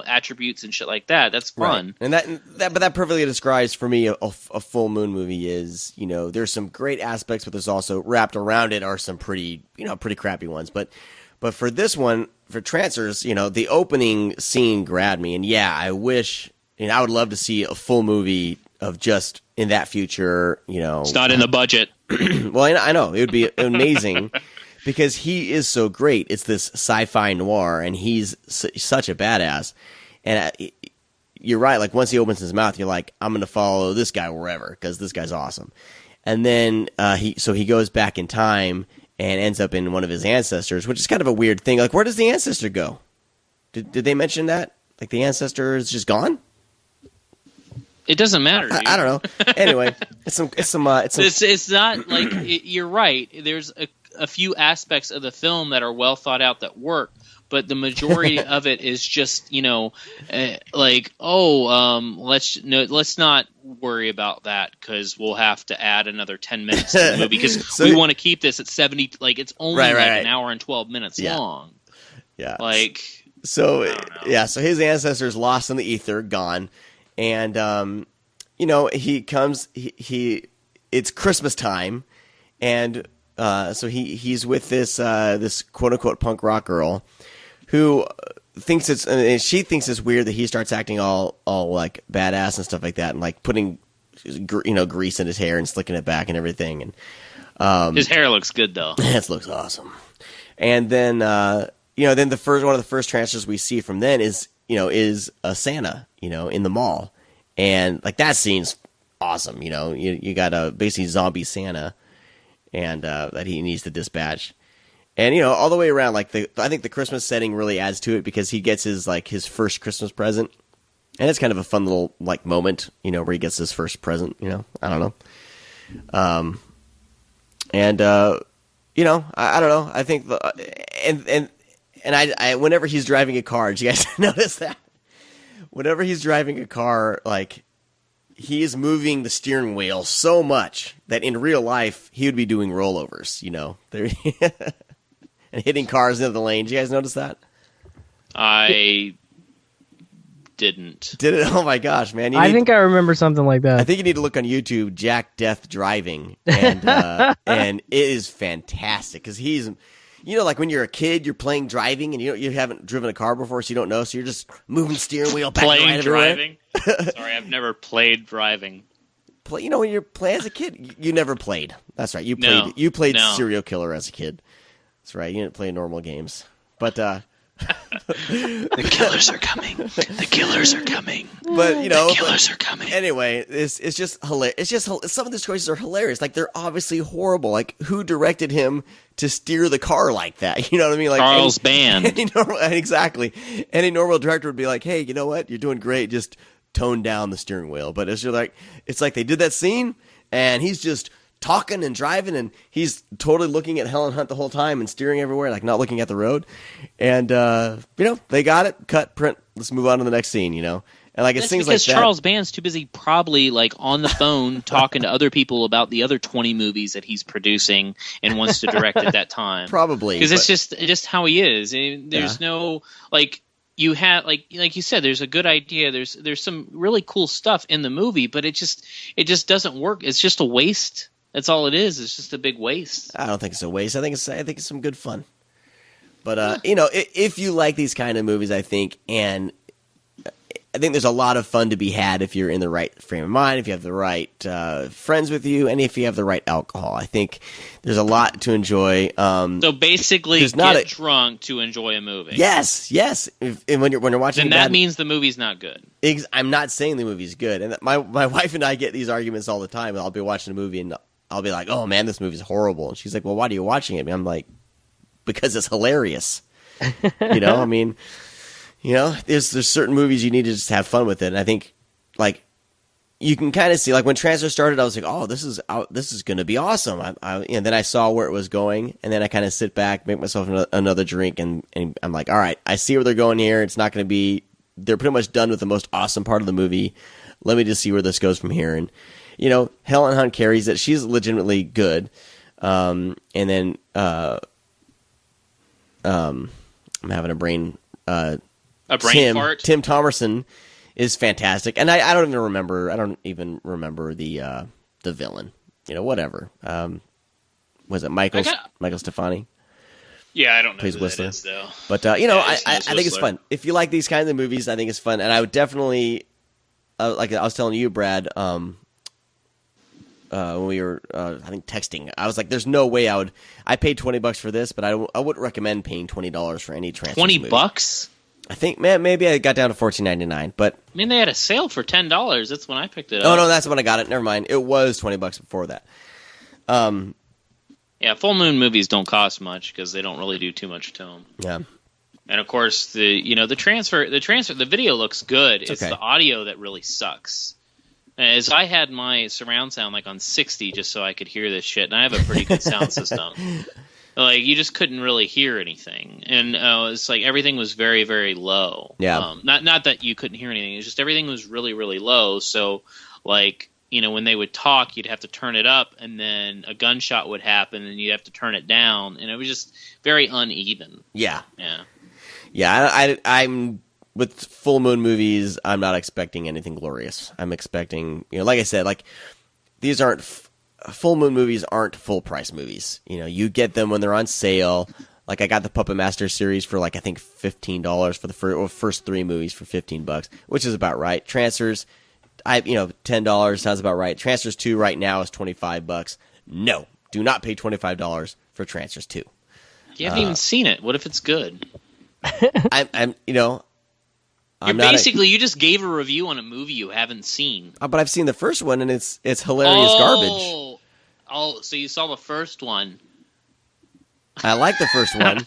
attributes and shit like that. That's fun. Right. And that perfectly describes for me a Full Moon movie is there's some great aspects, but there's also wrapped around it are some pretty crappy ones. But for this one, for Trancers, the opening scene grabbed me, and I wish I would love to see a full movie of just in that future, It's not in the budget. Well, I know. It would be amazing because he is so great. It's this sci-fi noir, and he's such a badass. And you're right. Like, once he opens his mouth, you're like, I'm going to follow this guy wherever because this guy's awesome. And then he goes back in time and ends up in one of his ancestors, which is kind of a weird thing. Like, where does the ancestor go? Did they mention that? Like, the ancestor is just gone? It doesn't matter. Dude. I don't know. Anyway, it's not like you're right. There's a few aspects of the film that are well thought out that work, but the majority of it is just let's not worry about that because we'll have to add another 10 minutes to the movie because we want to keep this at 70. Like it's only an hour and 12 minutes long. Yeah. So his ancestor's lost in the ether, gone. And, he comes, it's Christmas time. And, so he's with this quote unquote punk rock girl who thinks she thinks it's weird that he starts acting all like badass and stuff like that. And like putting, grease in his hair and slicking it back and everything. And, his hair looks good though. It looks awesome. And then, then one of the first Trancers we see from then is a Santa, in the mall. And like that scene's awesome. You got a basically zombie Santa and, that he needs to dispatch. And, all the way around, like I think the Christmas setting really adds to it because he gets his first Christmas present. And it's kind of a fun little moment, where he gets his first present, I don't know. I don't know. I think I whenever he's driving a car, did you guys notice that? Whenever he's driving a car, like, he is moving the steering wheel so much that in real life, he would be doing rollovers, and hitting cars into the lane. Did you guys notice that? I didn't. Did it? Oh my gosh, man. I think I remember something like that. I think you need to look on YouTube, Jack Death Driving, and and it is fantastic because he's... like when you're a kid, you're playing driving, and you haven't driven a car before, so you don't know. So you're just moving the steering wheel back and right driving. Sorry, I've never played driving. When you're playing as a kid, you never played. That's right. You played serial killer as a kid. That's right. You didn't play normal games, but the killers are coming. The killers are coming. But the killers are coming. Anyway, it's just hilarious. It's just some of the choices are hilarious. Like they're obviously horrible. Like who directed him to steer the car like that? You know what I mean? Like Charles Band. Exactly. Any normal director would be like, "Hey, you know what? You're doing great. Just tone down the steering wheel." But it's like they did that scene, and he's just talking and driving, and he's totally looking at Helen Hunt the whole time and steering everywhere, like not looking at the road. And they got it. Cut, print. Let's move on to the next scene. And like it's things like that. Because Charles Band's too busy, probably like on the phone talking to other people about the other 20 movies that he's producing and wants to direct at that time. Probably, because it's just how he is. There's no like. You have like you said, there's a good idea. There's some really cool stuff in the movie, but it just doesn't work. It's just a waste. That's all it is. It's just a big waste. I don't think it's a waste. I think it's some good fun. But if you like these kind of movies, I think there's a lot of fun to be had if you're in the right frame of mind, if you have the right friends with you, and if you have the right alcohol. I think there's a lot to enjoy. So basically, get drunk to enjoy a movie. Yes. And when you're watching, then that means the movie's not good. I'm not saying the movie's good. And my wife and I get these arguments all the time. I'll be watching a movie and I'll be like, "Oh man, this movie's horrible," and she's like, "Well, why are you watching it?" And I'm like, "Because it's hilarious." I mean. There's certain movies you need to just have fun with it, and I think, like, you can kind of see, like, when Trancers started, I was like, oh, this is going to be awesome. And then I saw where it was going, and then I kind of sit back, make myself another drink, and I'm like, all right, I see where they're going here. It's not going to be, they're pretty much done with the most awesome part of the movie. Let me just see where this goes from here. And, Helen Hunt carries it. She's legitimately good. And then, I'm having a brain fart. Tim Thomerson is fantastic, and I don't even remember the villain. Whatever. Was it Michael Stefani? Yeah, I don't know who that is, though. But I think it's fun. If you like these kinds of movies, I think it's fun, and I would definitely, like I was telling you, Brad, when we were I think texting, I was like, "There's no way I paid $20 for this, but I wouldn't recommend paying $20 for any Trancers movie." $20? I think, man, maybe I got down to $14.99, but I mean, they had a sale for $10. That's when I picked it up. Oh no, that's when I got it. Never mind. It was $20 before that. Yeah, full moon movies don't cost much because they don't really do too much to them. Yeah. And of course, the video looks good. It's okay. The audio that really sucks. As I had my surround sound like on 60 just so I could hear this shit, and I have a pretty good sound system. Like, you just couldn't really hear anything. And it's like everything was very, very low. Yeah. Not that you couldn't hear anything. It's just everything was really, really low. So, like, when they would talk, you'd have to turn it up, and then a gunshot would happen, and you'd have to turn it down. And it was just very uneven. Yeah. Yeah. Yeah, I'm with full moon movies, I'm not expecting anything glorious. I'm expecting, like I said, like, these aren't... full moon movies aren't full price movies. You get them when they're on sale. Like, I got the Puppet Master series for, like, I think $15 for the first 3 movies for $15, which is about right. Trancers, $10 sounds about right. Trancers 2 right now is $25. No, do not pay $25 for Trancers 2. You haven't even seen it. What if it's good? You just gave a review on a movie you haven't seen. But I've seen the first one, and it's hilarious garbage. Oh, so you saw the first one. I like the first one.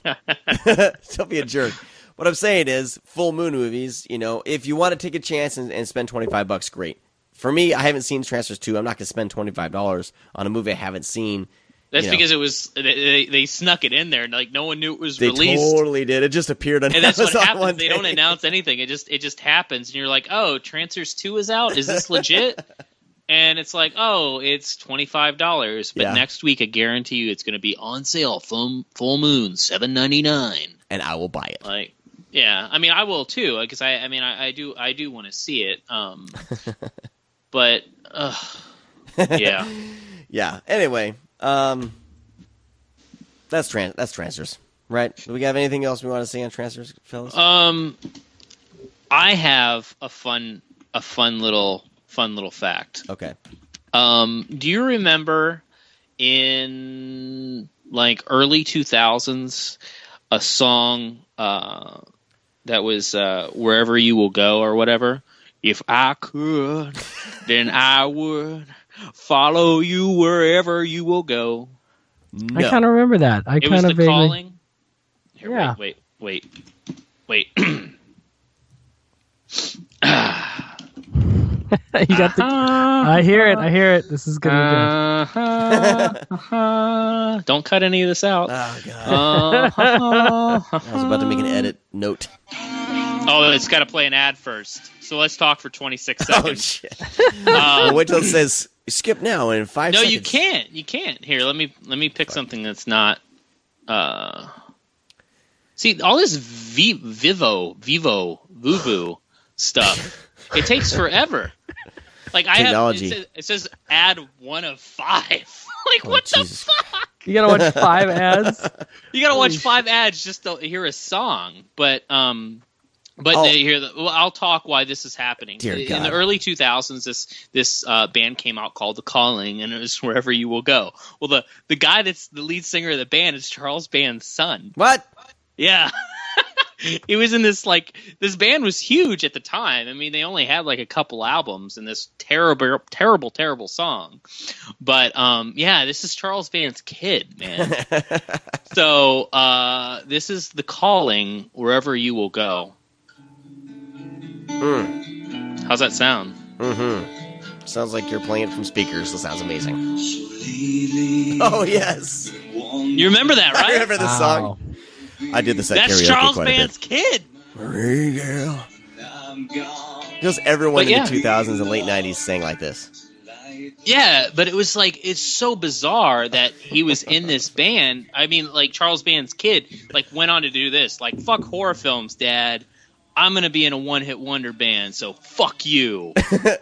Don't be a jerk. What I'm saying is, full moon movies, if you want to take a chance and spend $25, great. For me, I haven't seen Trancers 2. I'm not going to spend $25 on a movie I haven't seen. That's because it was they snuck it in there, and like no one knew it was released. They totally did. It just appeared on Amazon. And that's what happens. They don't announce anything. It just happens, and you're like, "Oh, Trancers 2 is out. Is this legit?" And it's like, "Oh, it's $25." But next week, I guarantee you, it's going to be on sale. Full moon, $7.99, and I will buy it. Like, yeah, I mean, I will too, because I do want to see it. But yeah, yeah. Anyway. That's Trancers, right? Do we have anything else we want to say on Trancers, fellas? I have a fun little fact. Okay. Do you remember in like early 2000s a song that was Wherever You Will Go or whatever? If I could, then I would follow you wherever you will go. No. I kind of remember that. It was The Calling. Here, yeah. Wait. You got the. I hear it. This is gonna be good. Don't cut any of this out. Oh god. I was about to make an edit note. Oh, it's got to play an ad first. So let's talk for 26 seconds. Oh shit. Well, wait till it says skip now in 5 seconds. No, you can't. You can't. Here, let me pick something that's not. See, all this Vivo, Vuvu stuff. It takes forever. Like Technology. It says add 1 of 5. Like what Jesus. The fuck? You gotta watch 5 ads. You gotta watch 5 ads just to hear a song. But I'll talk why this is happening. In the early 2000s, this band came out called The Calling, and it was Wherever You Will Go. Well, the guy that's the lead singer of the band is Charles Band's son. What? Yeah. He was in this band was huge at the time. I mean, they only had like a couple albums and this terrible song. But this is Charles Band's kid, man. So this is The Calling, Wherever You Will Go. How's that sound? Sounds like you're playing it from speakers. That sounds amazing. Oh yes, you remember that, right? I remember this song. I did this at That's karaoke Charles quite Band's a bit. kid. Marie girl. Because everyone in the 2000s and late 90s sang like this. Yeah, but it was like it's so bizarre that he was in this band. I mean, like Charles Band's kid, like went on to do this. Like, fuck horror films, Dad. I'm gonna be in a one-hit wonder band, so fuck you.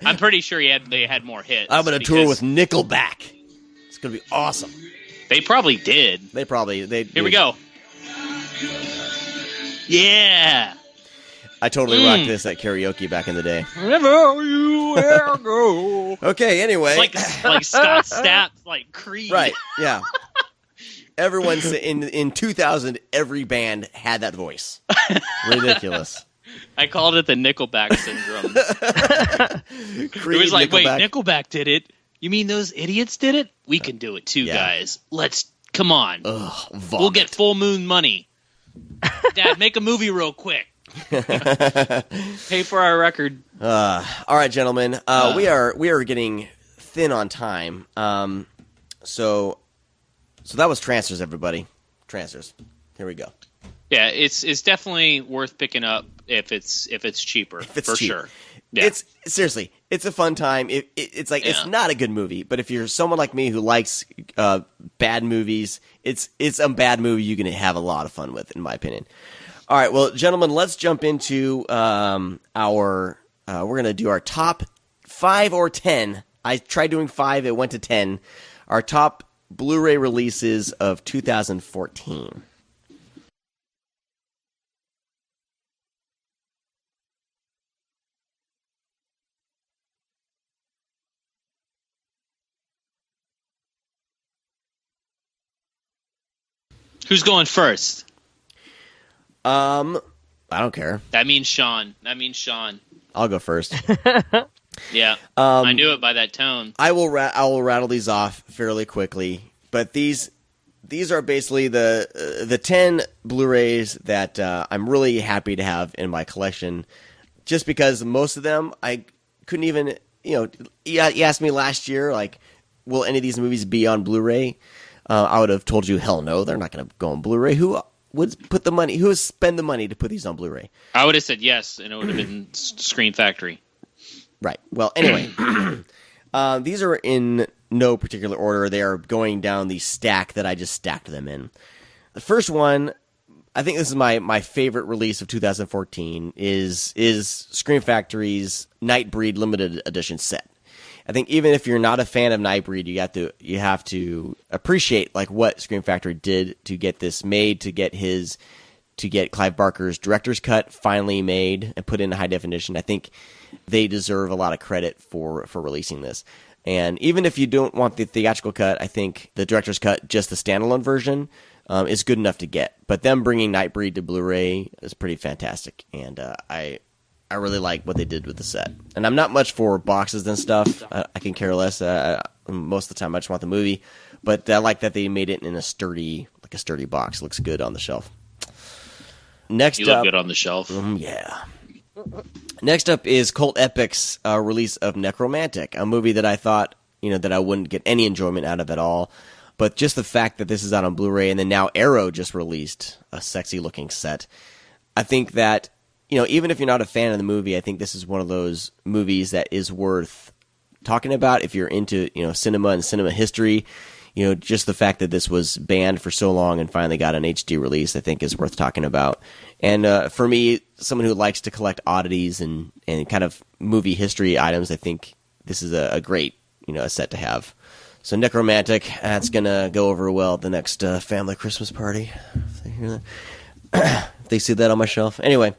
I'm pretty sure they had more hits. I'm gonna tour with Nickelback. It's gonna be awesome. They probably did. Here we go. Yeah. I totally rocked this at karaoke back in the day. Wherever you ever go. Okay, anyway. It's like Scott Stapp's like Creed. Right, yeah. Everyone in 2000, every band had that voice. Ridiculous. I called it the Nickelback syndrome. It was like, Nickelback. Wait, Nickelback did it? You mean those idiots did it? We can do it too, guys. Come on. We'll get full moon money. Dad, make a movie real quick. Pay for our record. All right, gentlemen. We are getting thin on time. So that was Trancers, everybody. Trancers. Here we go. Yeah, it's definitely worth picking up if it's cheaper. For cheap. Sure. Yeah. It's a fun time. It's not a good movie, but if you're someone like me who likes bad movies, it's a bad movie you're going to have a lot of fun with, in my opinion. All right, well, gentlemen, let's jump into we're going to do our top 5 or 10. I tried doing 5, it went to 10. Our top Blu-ray releases of 2014. Who's going first? I don't care. That means Sean. I'll go first. Yeah, I knew it by that tone. I will rattle these off fairly quickly, but these are basically the 10 Blu-rays that I'm really happy to have in my collection, just because most of them I couldn't even, you asked me last year, like, will any of these movies be on Blu-ray? I would have told you, hell no, they're not going to go on Blu-ray. Who would spend the money to put these on Blu-ray? I would have said yes, and it would have been Screen Factory. Right. Well, anyway, these are in no particular order. They are going down the stack that I just stacked them in. The first one, I think this is my favorite release of 2014, is Screen Factory's Nightbreed limited edition set. I think even if you're not a fan of Nightbreed, you have to appreciate like what Scream Factory did to get this made, to get Clive Barker's director's cut finally made and put in high definition. I think they deserve a lot of credit for releasing this. And even if you don't want the theatrical cut, I think the director's cut, just the standalone version, is good enough to get. But them bringing Nightbreed to Blu-ray is pretty fantastic, and I really like what they did with the set. And I'm not much for boxes and stuff. I can care less. Most of the time, I just want the movie. But I like that they made it in a sturdy box. It looks good on the shelf. Next you look up, good on the shelf. Yeah. Next up is Cult Epic's release of Necromantic, a movie that I thought, that I wouldn't get any enjoyment out of at all. But just the fact that this is out on Blu-ray, and then now Arrow just released a sexy-looking set, I think that, even if you're not a fan of the movie, I think this is one of those movies that is worth talking about if you're into, cinema and cinema history. Just the fact that this was banned for so long and finally got an HD release, I think is worth talking about. And for me, someone who likes to collect oddities and kind of movie history items, I think this is a great, a set to have. So Necromantic, that's going to go over well at the next family Christmas party. If they hear that. If they see that on my shelf. Anyway,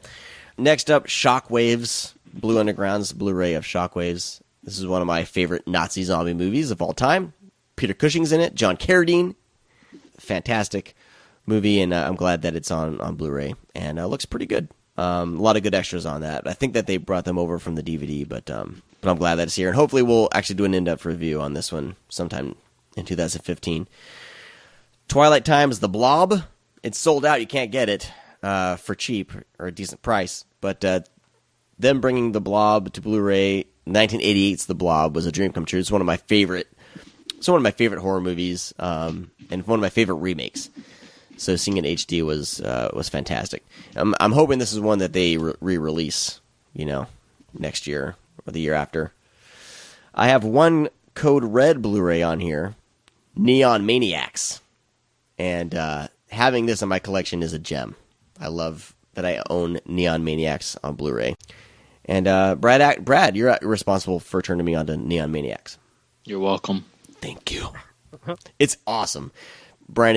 next up, Shockwaves, Blue Underground's Blu-ray of Shockwaves. This is one of my favorite Nazi zombie movies of all time. Peter Cushing's in it. John Carradine. Fantastic movie, and I'm glad that it's on Blu-ray. And it looks pretty good. A lot of good extras on that. I think that they brought them over from the DVD, but I'm glad that it's here. And hopefully we'll actually do an in-depth review on this one sometime in 2015. Twilight Time's The Blob. It's sold out. You can't get it for cheap or a decent price. But them bringing The Blob to Blu-ray, 1988's The Blob was a dream come true. It's one of my favorite horror movies, and one of my favorite remakes. So seeing it in HD was fantastic. I'm hoping this is one that they re-release, next year or the year after. I have one Code Red Blu-ray on here, Neon Maniacs, and having this in my collection is a gem. I love that I own Neon Maniacs on Blu-ray. And Brad, you're responsible for turning me on to Neon Maniacs. You're welcome. Thank you. It's awesome. Brian,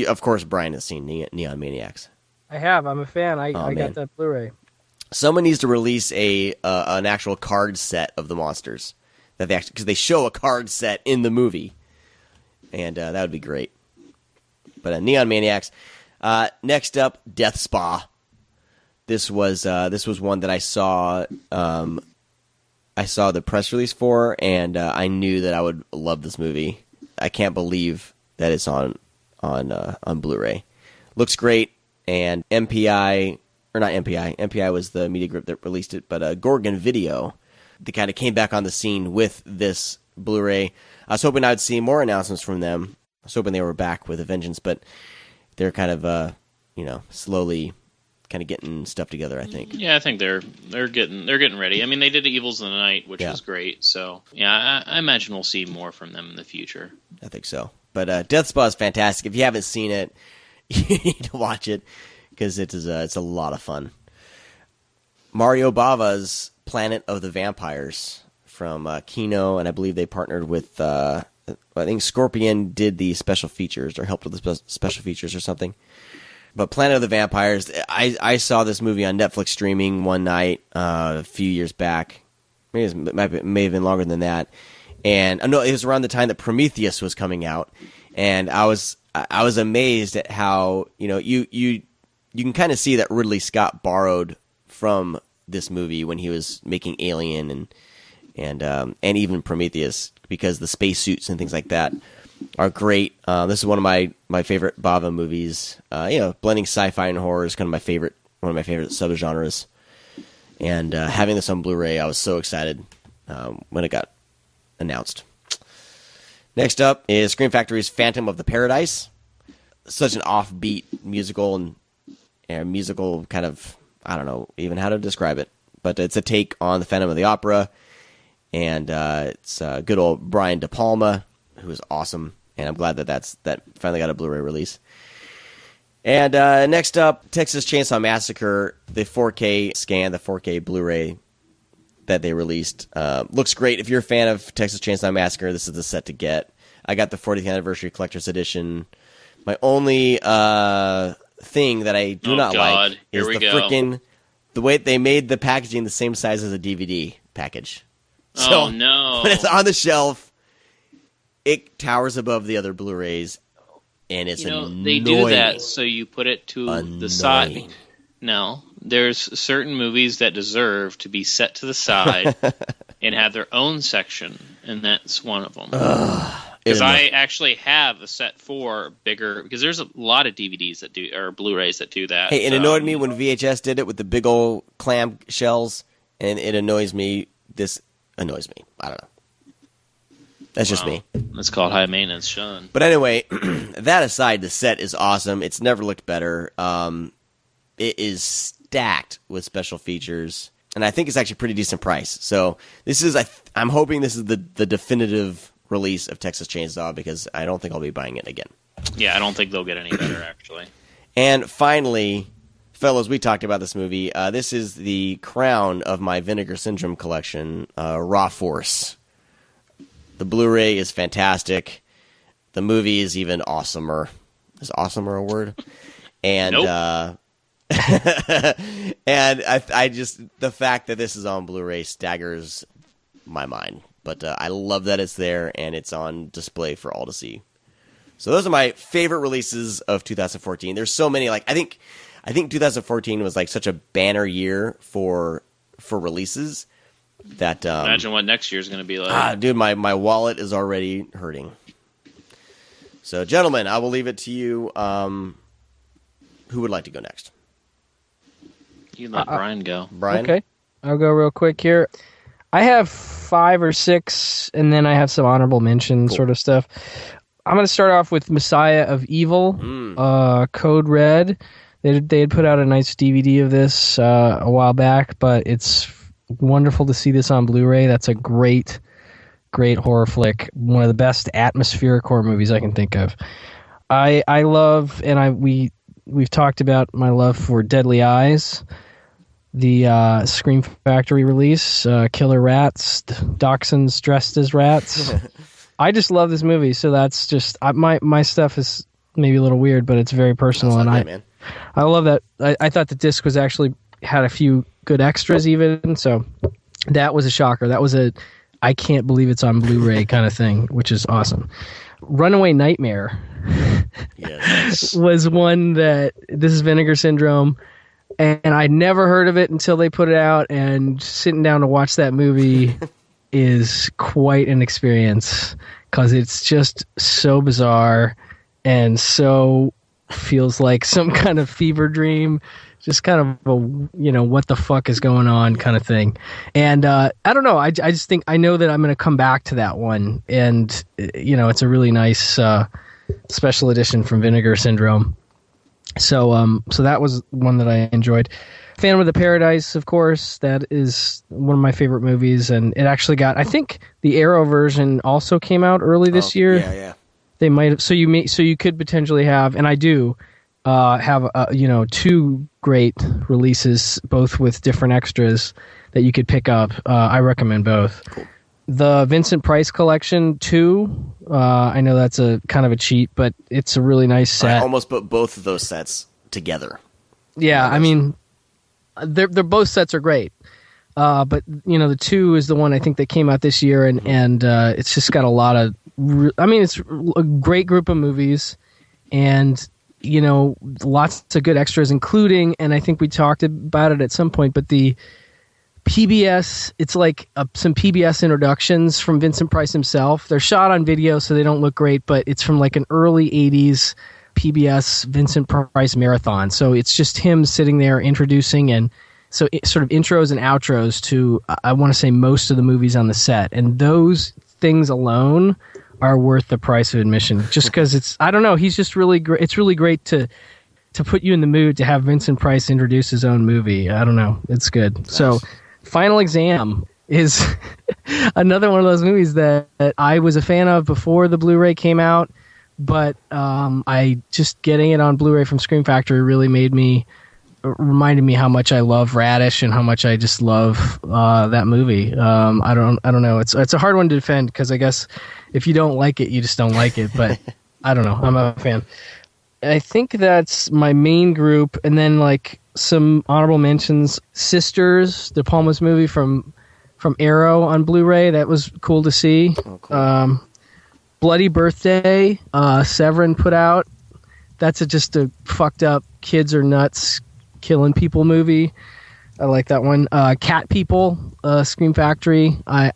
of course, Brian has seen Neon Maniacs. I have. I'm a fan. I got that Blu-ray. Someone needs to release an actual card set of the monsters that because they show a card set in the movie, and that would be great. But Neon Maniacs. Next up, Death Spa. This was one that I saw. I saw the press release for, and I knew that I would love this movie. I can't believe that it's on Blu-ray. Looks great, and MPI was the media group that released it, but Gorgon Video, they kind of came back on the scene with this Blu-ray. I was hoping I would see more announcements from them. I was hoping they were back with a vengeance, but they're kind of slowly kind of getting stuff together, I think. Yeah, I think they're getting ready. I mean, they did Evils in the Night, which was great. So yeah, I imagine we'll see more from them in the future. I think so. But Death Spa is fantastic. If you haven't seen it, you need to watch it because it's a lot of fun. Mario Bava's Planet of the Vampires from Kino, and I believe they partnered with I think Scorpion did the special features or helped with the special features or something. But Planet of the Vampires, I saw this movie on Netflix streaming one night a few years back. Maybe it may have been longer than that. And I know it was around the time that Prometheus was coming out, and I was amazed at how you can kind of see that Ridley Scott borrowed from this movie when he was making Alien and even Prometheus, because the spacesuits and things like that are great. This is one of my favorite Bava movies. Blending sci-fi and horror is one of my favorite subgenres. And having this on Blu-ray, I was so excited when it got announced. Next up is Scream Factory's Phantom of the Paradise. Such an offbeat musical and musical kind of, I don't know even how to describe it, but it's a take on the Phantom of the Opera, and it's good old Brian De Palma, who is awesome, and I'm glad that finally got a Blu-ray release. And next up, Texas Chainsaw Massacre, the 4K scan, the 4K Blu-ray that they released. Looks great. If you're a fan of Texas Chainsaw Massacre, this is the set to get. I got the 40th Anniversary Collector's Edition. My only thing that I do not like is the way they made the packaging the same size as a DVD package. So, no. When it's on the shelf, it towers above the other Blu-rays, and it's annoying. They do that so you put it to the side. No, there's certain movies that deserve to be set to the side and have their own section, and that's one of them. Because I actually have a set for bigger, because there's a lot of DVDs or Blu-rays that do that. Hey, it annoyed me when VHS did it with the big old clam shells. and it annoys me. This annoys me. I don't know. That's just me. That's called high maintenance, Sean. But anyway, that aside, the set is awesome. It's never looked better. It is stacked with special features, and I think it's actually a pretty decent price. So this is, I'm hoping this is the definitive release of Texas Chainsaw, because I don't think I'll be buying it again. Yeah, I don't think they'll get any better, actually. And finally, fellas, we talked about this movie. This is the crown of my Vinegar Syndrome collection, Raw Force. The Blu-ray is fantastic. The movie is even awesomer. Is awesomer a word? And nope. and I just, the fact that this is on Blu-ray staggers my mind. But I love that it's there and it's on display for all to see. So those are my favorite releases of 2014. There's so many. Like I think 2014 was like such a banner year for releases. That imagine what next year's going to be like. Dude, my wallet is already hurting. So, gentlemen, I will leave it to you. Who would like to go next? You let Brian go. Brian? Okay. I'll go real quick here. I have 5 or 6, and then I have some honorable mention sort of stuff. I'm going to start off with Messiah of Evil, Code Red. They had put out a nice DVD of this a while back, but it's wonderful to see this on Blu-ray. That's a great horror flick. One of the best atmospheric horror movies I can think of. I love, and we've talked about my love for Deadly Eyes, the Scream Factory release, Killer Rats, Dachshunds Dressed as Rats. I just love this movie, so that's just my stuff is maybe a little weird, but it's very personal, and I love that. I thought the disc was actually had a few good extras even, so that was a shocker. That was I can't believe it's on Blu-ray kind of thing, which is awesome. Runaway Nightmare was one that, this is Vinegar Syndrome, and I never heard of it until they put it out, and sitting down to watch that movie is quite an experience, because it's just so bizarre and so feels like some kind of fever dream, just kind of a, what the fuck is going on kind of thing. And I don't know, I just think, I know that I'm going to come back to that one, and it's a really nice special edition from Vinegar Syndrome. So that was one that I enjoyed. Phantom of the Paradise, of course, that is one of my favorite movies, and it actually got, I think the Arrow version also came out early this year. Yeah. They might have, so you could potentially have, and I do have 2 great releases, both with different extras that you could pick up. I recommend both. Cool. The Vincent Price Collection 2, I know that's a kind of a cheat, but it's a really nice set. I almost put both of those sets together. Yeah, I mean, they're both sets are great. But the 2 is the one I think that came out this year, and it's just got a lot of, it's a great group of movies, and lots of good extras, including, and I think we talked about it at some point, but the PBS, it's like some PBS introductions from Vincent Price himself. They're shot on video, so they don't look great, but it's from like an early 80s PBS Vincent Price marathon. So it's just him sitting there introducing, and so sort of intros and outros to, I want to say, most of the movies on the set. And those things alone are worth the price of admission, just because it's, I don't know, he's just really great. It's really great to put you in the mood to have Vincent Price introduce his own movie. I don't know, it's good. Nice. So Final Exam is another one of those movies that I was a fan of before the Blu-ray came out, but I just getting it on Blu-ray from Scream Factory really reminded me how much I love Radish and how much I just love that movie. I don't know. It's a hard one to defend, because I guess if you don't like it, you just don't like it. But I don't know. I'm a fan. I think that's my main group, and then like some honorable mentions. Sisters, De Palma's movie from Arrow on Blu-ray. That was cool to see. Oh, cool. Bloody Birthday, Severin put out. That's just a fucked up kids are nuts killing people movie. I like that one. Cat People, Scream Factory. I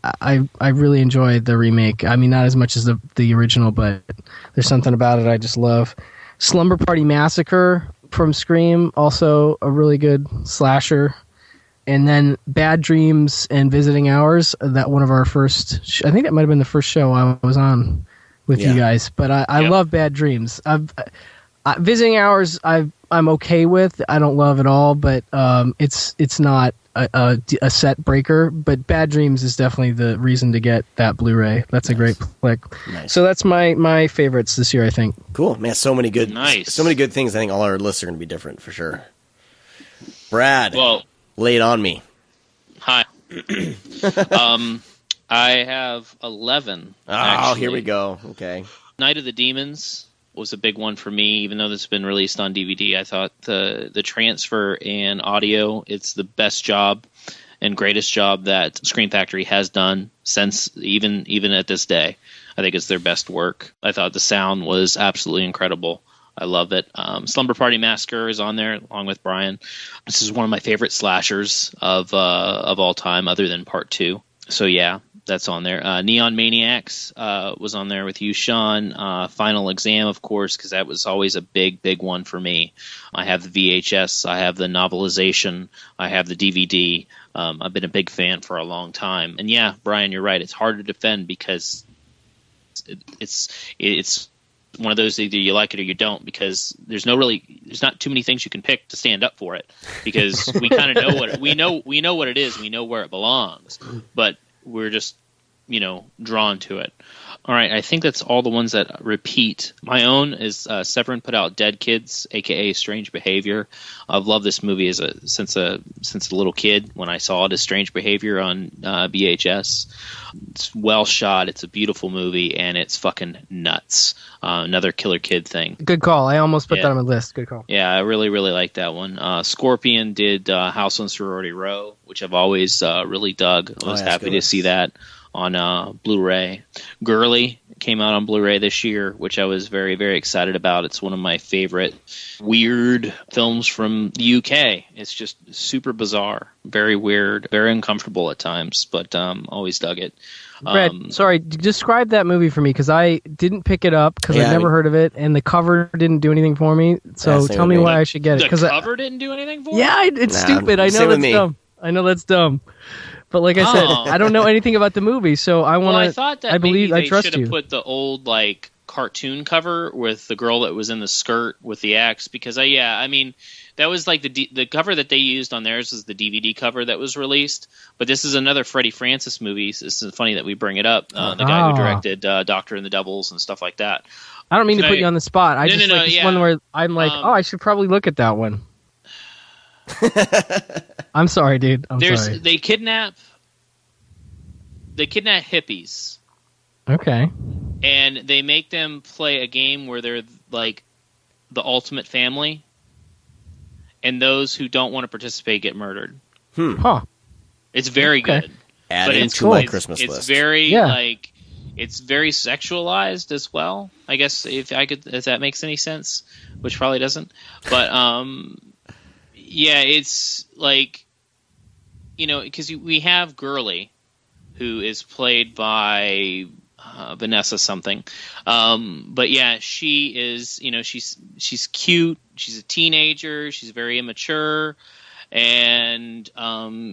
really enjoyed the remake. I mean, not as much as the original, but there's something about it I just love. Slumber Party Massacre from Scream, also a really good slasher. And then Bad Dreams and Visiting Hours, that one of our first, I think that might have been the first show I was on with you guys. But I love Bad Dreams. Visiting Hours, I'm okay with. I don't love at all, but it's not a set breaker. But Bad Dreams is definitely the reason to get that Blu-ray. That's a great flick. Nice. So that's my favorites this year, I think. Cool, man. So many good things. I think all our lists are going to be different for sure. Brad, lay it on me. Hi. I have 11. Oh, actually. Here we go. Okay. Night of the Demons was a big one for me, even though this has been released on DVD. I thought the transfer and audio, it's the best job and greatest job that Scream Factory has done since even at this day. I think it's their best work. I thought the sound was absolutely incredible. I love it. Slumber Party Massacre is on there along with Brian. This is one of my favorite slashers of all time, other than Part 2. So yeah, that's on there. Neon Maniacs was on there with you, Sean. Final Exam, of course, because that was always a big one for me. I have the VHS. I have the novelization. I have the DVD. I've been a big fan for a long time. And yeah, Brian, you're right. It's hard to defend because it's one of those, either you like it or you don't, because there's not too many things you can pick to stand up for it, because we kind of know we know what it is, we know where it belongs, but we're just drawn to it. All right, I think that's all the ones that repeat. My own is Severin put out Dead Kids, aka Strange Behavior. I've loved this movie since a little kid when I saw it as Strange Behavior on VHS. It's well shot. It's a beautiful movie, and it's fucking nuts. Another Killer Kid thing. Good call. I almost put that on my list. Good call. Yeah, I really like that one. Scorpion did House on Sorority Row, which I've always really dug. I was happy to see that on Blu-ray. Girly came out on Blu-ray this year, which I was very, very excited about. It's one of my favorite weird films from the UK. It's just super bizarre, very weird, very uncomfortable at times, but always dug it. Brad, sorry, describe that movie for me, because I didn't pick it up because I've never heard of it, and the cover didn't do anything for me. So tell me why I should get it. The cover didn't do anything for you? Yeah, it's stupid. I know that's dumb. I know that's dumb. But like I said, I don't know anything about the movie, so I want to. Well, I thought that maybe they trust should have put the old cartoon cover with the girl that was in the skirt with the axe, because that was like the cover that they used on theirs is the DVD cover that was released. But this is another Freddie Francis movie. This is funny that we bring it up. The guy who directed Doctor and the Devils and stuff like that. I don't mean to put you on the spot. I just like this one where I'm like, I should probably look at that one. I'm sorry, dude. Sorry. They kidnap hippies. Okay. And they make them play a game where they're like the ultimate family, and those who don't want to participate get murdered. Huh. It's very good. Add it to my Christmas list. It's very it's very sexualized as well. I guess if that makes any sense, which probably doesn't. But yeah, it's like, because we have Girly, who is played by Vanessa something. But yeah, she is, she's cute. She's a teenager. She's very immature. And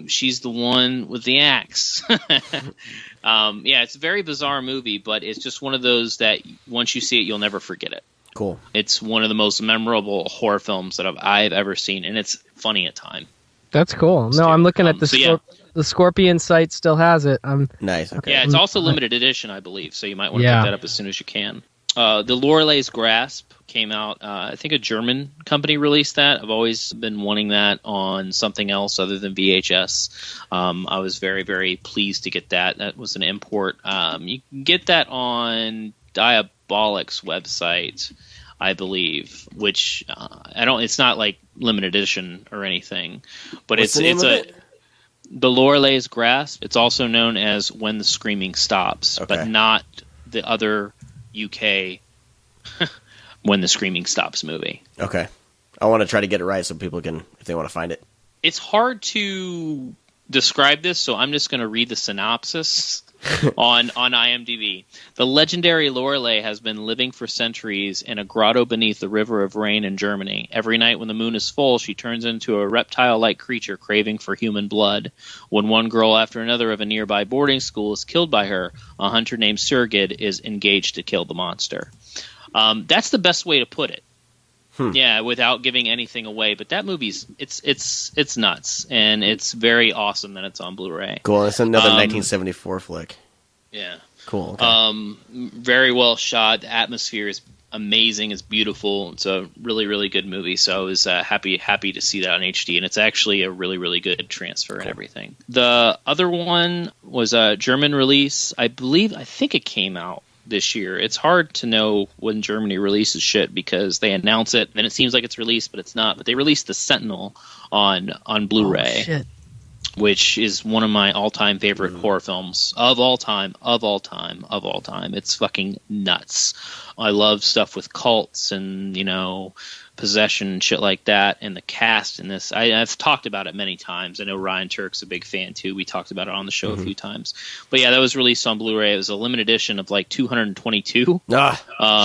she's the one with the axe. Yeah, it's a very bizarre movie, but it's just one of those that once you see it, you'll never forget it. Cool. It's one of the most memorable horror films that I've ever seen, and it's funny at times. That's cool. No, I'm looking at the Scorpion site still has it. Nice. Okay. Yeah, it's also limited edition, I believe, so you might want to pick that up as soon as you can. The Lorelei's Grasp came out. I think a German company released that. I've always been wanting that on something else other than VHS. I was very, very pleased to get that. That was an import. You can get that on Diabolic's website, I believe, which it's not like limited edition or anything, but What's the name of it? The Lorelei's Grasp. It's also known as When the Screaming Stops, but not the other UK When the Screaming Stops movie. Okay. I want to try to get it right so people can, if they want to find it. It's hard to describe this, so I'm just going to read the synopsis. on IMDb. The legendary Lorelei has been living for centuries in a grotto beneath the River of Rain in Germany. Every night when the moon is full, she turns into a reptile-like creature craving for human blood. When one girl after another of a nearby boarding school is killed by her, a hunter named Surgid is engaged to kill the monster. That's the best way to put it. Yeah, without giving anything away. But that movie's it's nuts, and it's very awesome that it's on Blu-ray. Cool. It's another 1974 flick. Yeah. Cool. Okay. Very well shot. The atmosphere is amazing. It's beautiful. It's a really, really good movie. So I was happy to see that on HD, and it's actually a really, really good transfer and everything. The other one was a German release. I think it came out this year. It's hard to know when Germany releases shit because they announce it, then it seems like it's released, but it's not. But they released The Sentinel on Blu-ray, which is one of my all-time favorite horror films of all time. It's fucking nuts. I love stuff with cults and, possession and shit like that, and the cast in this. I've talked about it many times. I know Ryan Turk's a big fan too. We talked about it on the show a few times. But yeah, that was released on Blu-ray. It was a limited edition of like 222.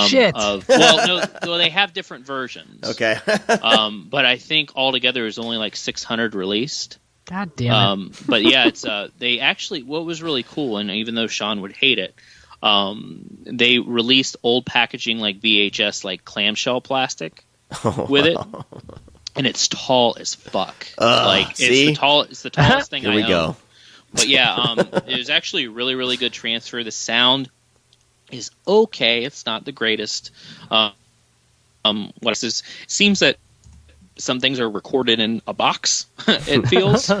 Shit. No, they have different versions. Okay. But I think altogether there's only like 600 released. God damn it. But yeah, it's they actually, what was really cool, and even though Sean would hate it, they released old packaging like VHS, like clamshell plastic with it, and it's tall as fuck. It's the tallest thing Here I we own. go. But yeah, it was actually a really, really good transfer. The sound is okay. It's not the greatest. It seems that some things are recorded in a box, it feels,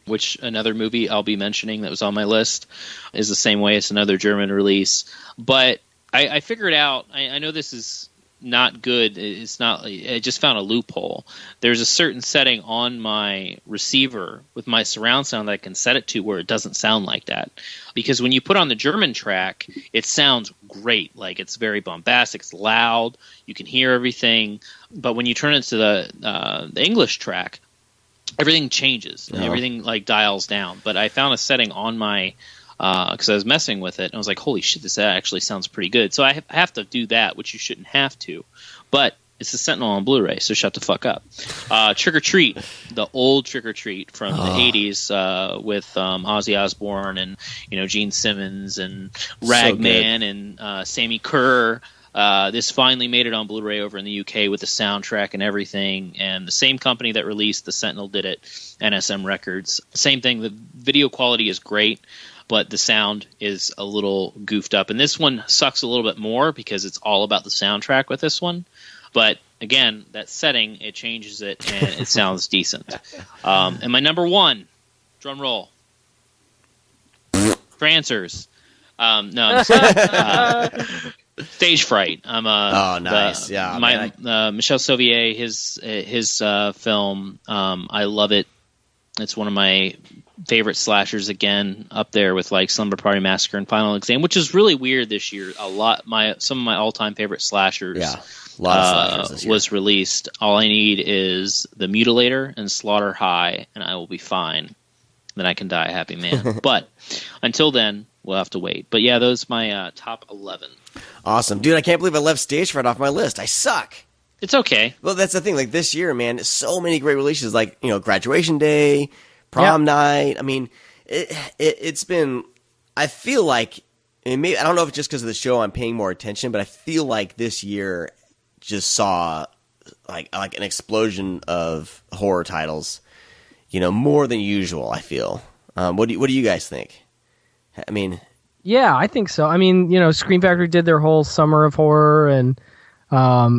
which another movie I'll be mentioning that was on my list is the same way. It's another German release. But I figured out, I know this is not good. It's not. I just found a loophole. There's a certain setting on my receiver with my surround sound that I can set it to where it doesn't sound like that. Because when you put on the German track, it sounds great. Like, it's very bombastic. It's loud. You can hear everything. But when you turn it to the English track, everything changes. And everything like dials down. But I found a setting on my because I was messing with it, and I was like, holy shit, this actually sounds pretty good. So I have to do that, which you shouldn't have to. But it's the Sentinel on Blu-ray, so shut the fuck up. Trick or Treat, the old Trick or Treat from the 80s with Ozzy Osbourne and Gene Simmons and Ragman and Sammy Kerr. This finally made it on Blu-ray over in the UK with the soundtrack and everything. And the same company that released The Sentinel did it, NSM Records. Same thing, the video quality is great, but the sound is a little goofed up. And this one sucks a little bit more because it's all about the soundtrack with this one. But again, that setting, it changes it, and it sounds decent. And my number one, drum roll, Trancers. No, I'm just Stage Fright. I'm nice. Michel Sauvier, his film. I love it. It's one of my favorite slashers, again, up there with like Slumber Party Massacre and Final Exam, which is really weird this year. Some of my all-time favorite slashers. Yeah, a lot of slashers this year. Was released. All I need is The Mutilator and Slaughter High, and I will be fine. Then I can die a happy man. But until then, we'll have to wait. But yeah, those are my top 11. Awesome. Dude, I can't believe I left Stage Fright off my list. I suck. It's okay. Well, that's the thing. Like, this year, man, so many great releases. Like, Graduation Day, Prom Night. I mean, it's been, I feel like, maybe, I don't know if it's just because of the show I'm paying more attention, but I feel like this year just saw like an explosion of horror titles, more than usual, I feel. What do you guys think? I mean... Yeah, I think so. I mean, Scream Factory did their whole summer of horror, and I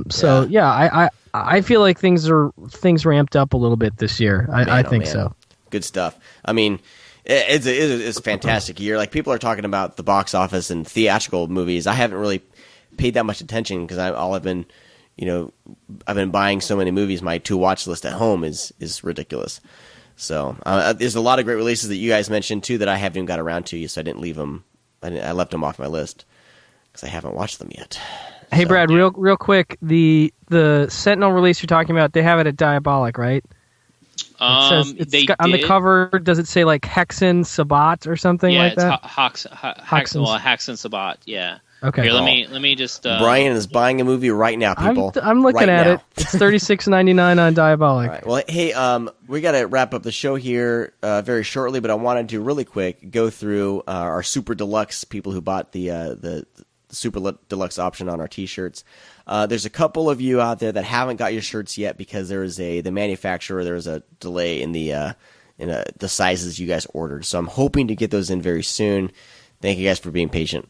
feel like things ramped up a little bit this year. I think so. Good stuff. I mean, it's a fantastic year. Like, people are talking about the box office and theatrical movies. I haven't really paid that much attention because I've been buying so many movies. My to-watch list at home is ridiculous. So there's a lot of great releases that you guys mentioned too that I haven't even got around to, so I didn't leave them. I left them off my list because I haven't watched them yet. Hey, so. Brad, real quick, the Sentinel release you're talking about, they have it at Diabolic, right? On the cover, does it say like Hexen Sabat or something like that? Yeah, it's Hexen Sabat. Yeah. Okay. Here, let me just. Brian is buying a movie right now, people. I'm looking at it. It's $36.99 on Diabolic. All right. Well, hey, we got to wrap up the show here very shortly, but I wanted to really quick go through our Super Deluxe people who bought the Super Deluxe option on our T-shirts. There's a couple of you out there that haven't got your shirts yet because there was the manufacturer. There was a delay in the sizes you guys ordered. So I'm hoping to get those in very soon. Thank you guys for being patient.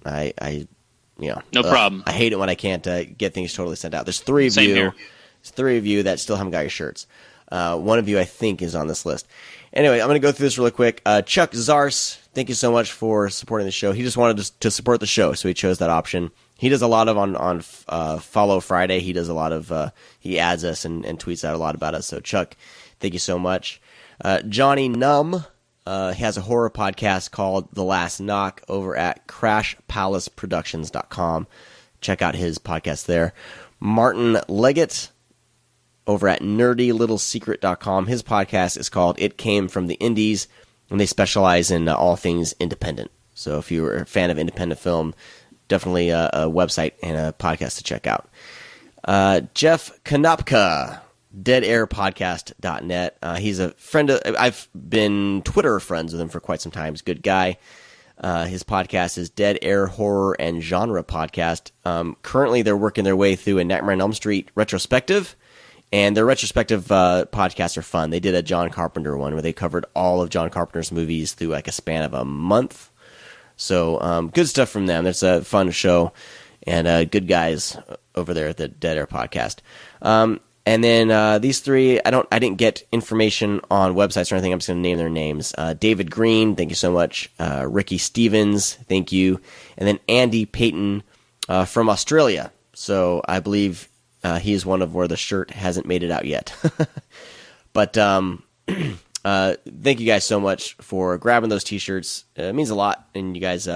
No problem. I hate it when I can't get things totally sent out. There's three of Same you. here. There's three of you that still haven't got your shirts. One of you, I think, is on this list. Anyway, I'm going to go through this really quick. Chuck Zars, thank you so much for supporting the show. He just wanted to support the show, so he chose that option. He does a lot of on Follow Friday. He does a lot of he adds us and tweets out a lot about us. So Chuck, thank you so much. Johnny Numb has a horror podcast called The Last Knock over at CrashPalaceProductions.com. Check out his podcast there. Martin Leggett over at NerdyLittleSecret.com. His podcast is called It Came from the Indies, and they specialize in all things independent. So if you're a fan of independent film, definitely a website and a podcast to check out. Jeff Konopka, deadairpodcast.net. He's a friend I've been Twitter friends with him for quite some time. He's a good guy. His podcast is Dead Air Horror and Genre Podcast. Currently, they're working their way through a Nightmare on Elm Street retrospective, and their retrospective podcasts are fun. They did a John Carpenter one where they covered all of John Carpenter's movies through like a span of a month. So good stuff from them. It's a fun show, and good guys over there at the Dead Air Podcast. And then these three, I didn't get information on websites or anything. I'm just going to name their names. David Green, thank you so much. Ricky Stevens, thank you. And then Andy Payton from Australia. So I believe he is one of where the shirt hasn't made it out yet. But thank you guys so much for grabbing those T-shirts. It means a lot, and you guys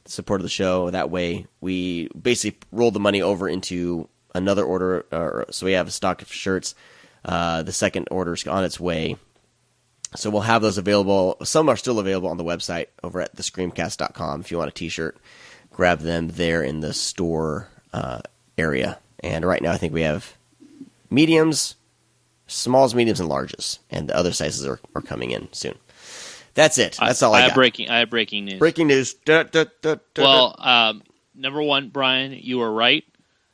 supported the show. That way, we basically rolled the money over into another order, so we have a stock of shirts. The second order is on its way. So we'll have those available. Some are still available on the website over at thescreamcast.com. If you want a T-shirt, grab them there in the store area. And right now I think we have mediums, smalls, mediums, and larges. And the other sizes are coming in soon. That's it. That's all I got. I have breaking news. Breaking news. Well, number one, Brian, you are right.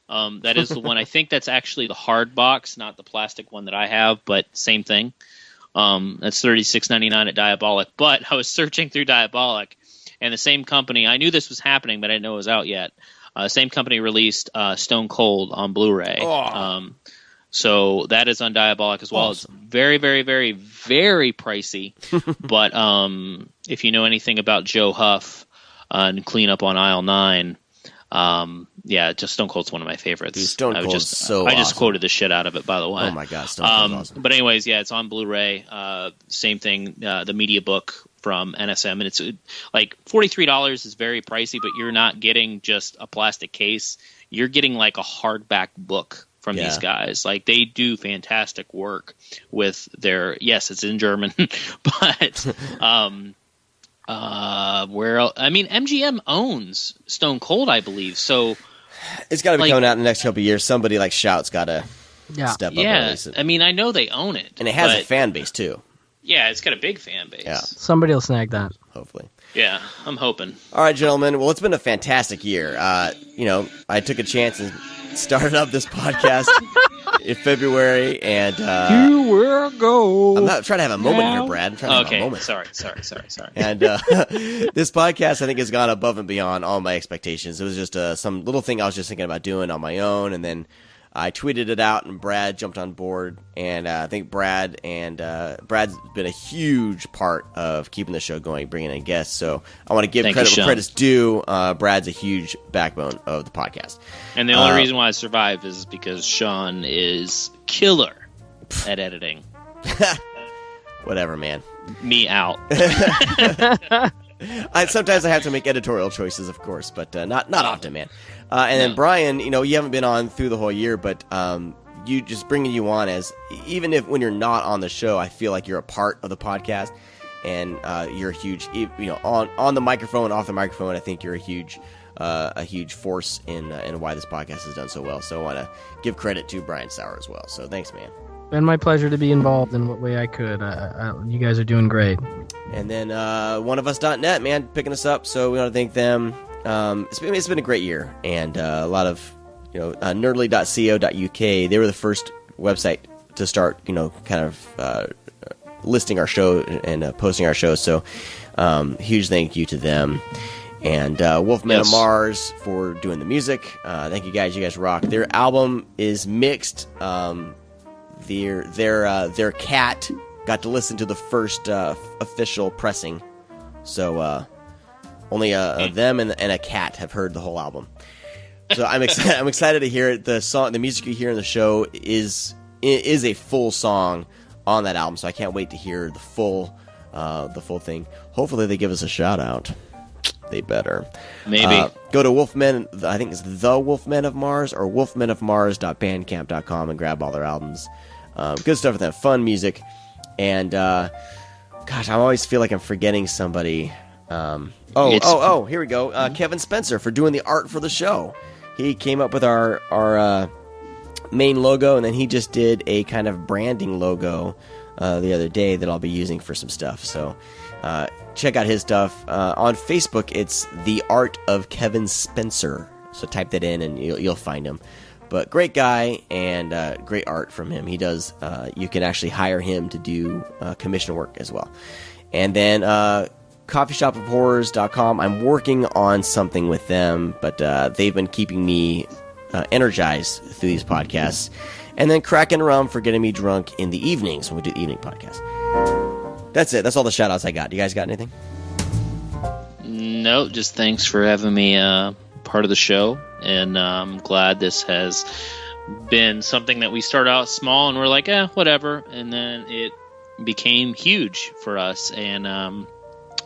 That is the one. I think that's actually the hard box, not the plastic one that I have, but same thing. That's $36.99 at Diabolic. But I was searching through Diabolic, and the same company, I knew this was happening, but I didn't know it was out yet. Same company released Stone Cold on Blu-ray. So that is on Diabolic as well. Awesome. It's very, very, very, very pricey. But if you know anything about Joe Huff and Clean Up on Aisle 9, just Stone Cold's one of my favorites. Dude, Stone Cold's I just quoted the shit out of it, by the way. Oh my god, Stone Cold's awesome. But anyways, it's on Blu-ray. Same thing, the media book from NSM, and it's like $43 is very pricey, but you're not getting just a plastic case. You're getting like a hardback book from these guys. Like, they do fantastic work with their. Yes, it's in German, but. Where else? I mean, MGM owns Stone Cold, I believe. So it's got to be coming out in the next couple of years. Somebody like Shout's got to step up and release it. I mean, I know they own it, and it has a fan base too. Yeah, it's got a big fan base. Yeah, somebody will snag that. Hopefully. Yeah, I'm hoping. All right, gentlemen. Well, it's been a fantastic year. I took a chance and started up this podcast in February, and you will go. I'm not trying to have a moment here, Brad. I'm trying to have a moment. Sorry. And this podcast, I think, has gone above and beyond all my expectations. It was just some little thing I was just thinking about doing on my own, and then I tweeted it out, and Brad jumped on board. And I think Brad's been a huge part of keeping the show going, bringing in guests. So I want to give credit where credit's due. Brad's a huge backbone of the podcast. And the only reason why I survived is because Sean is killer at editing. Whatever, man. Me out. Sometimes I have to make editorial choices, of course, but not often, man. And then Brian, you haven't been on through the whole year, but you just bringing you on as, even if when you're not on the show, I feel like you're a part of the podcast, and you're a huge, on the microphone, off the microphone. I think you're a huge force in why this podcast has done so well. So I want to give credit to Brian Sauer as well. So thanks, man. Been my pleasure to be involved in what way I could. You guys are doing great. And then oneofus.net, man, picking us up. So we want to thank them. It's been a great year, and a lot of nerdly.co.uk. They were the first website to start kind of listing our show and posting our shows. So huge thank you to them. And Wolfman of Mars for doing the music. Thank you guys. You guys rock. Their album is mixed. Their cat got to listen to the first official pressing. So only them and a cat have heard the whole album. So I'm excited. I'm excited to hear it. The music you hear in the show is a full song on that album. So I can't wait to hear the full thing. Hopefully they give us a shout out. They better. Maybe. Go to Wolfman, I think it's The Wolfmen of Mars, or wolfmenofmars.bandcamp.com, and grab all their albums. Good stuff with that. Fun music. And, gosh, I always feel like I'm forgetting somebody. Here we go. Kevin Spencer for doing the art for the show. He came up with our main logo, and then he just did a kind of branding logo the other day that I'll be using for some stuff. So check out his stuff. On Facebook, it's The Art of Kevin Spencer. So type that in, and you'll find him. But great guy, and great art from him. He does. You can actually hire him to do commission work as well. And then coffeeshopofhorrors.com. I'm working on something with them, but they've been keeping me energized through these podcasts. And then Cracking Rum for getting me drunk in the evenings when we do the evening podcast. That's it. That's all the shout-outs I got. You guys got anything? No, just thanks for having me part of the show. And I'm glad this has been something that we started out small and we're like, whatever. And then it became huge for us. And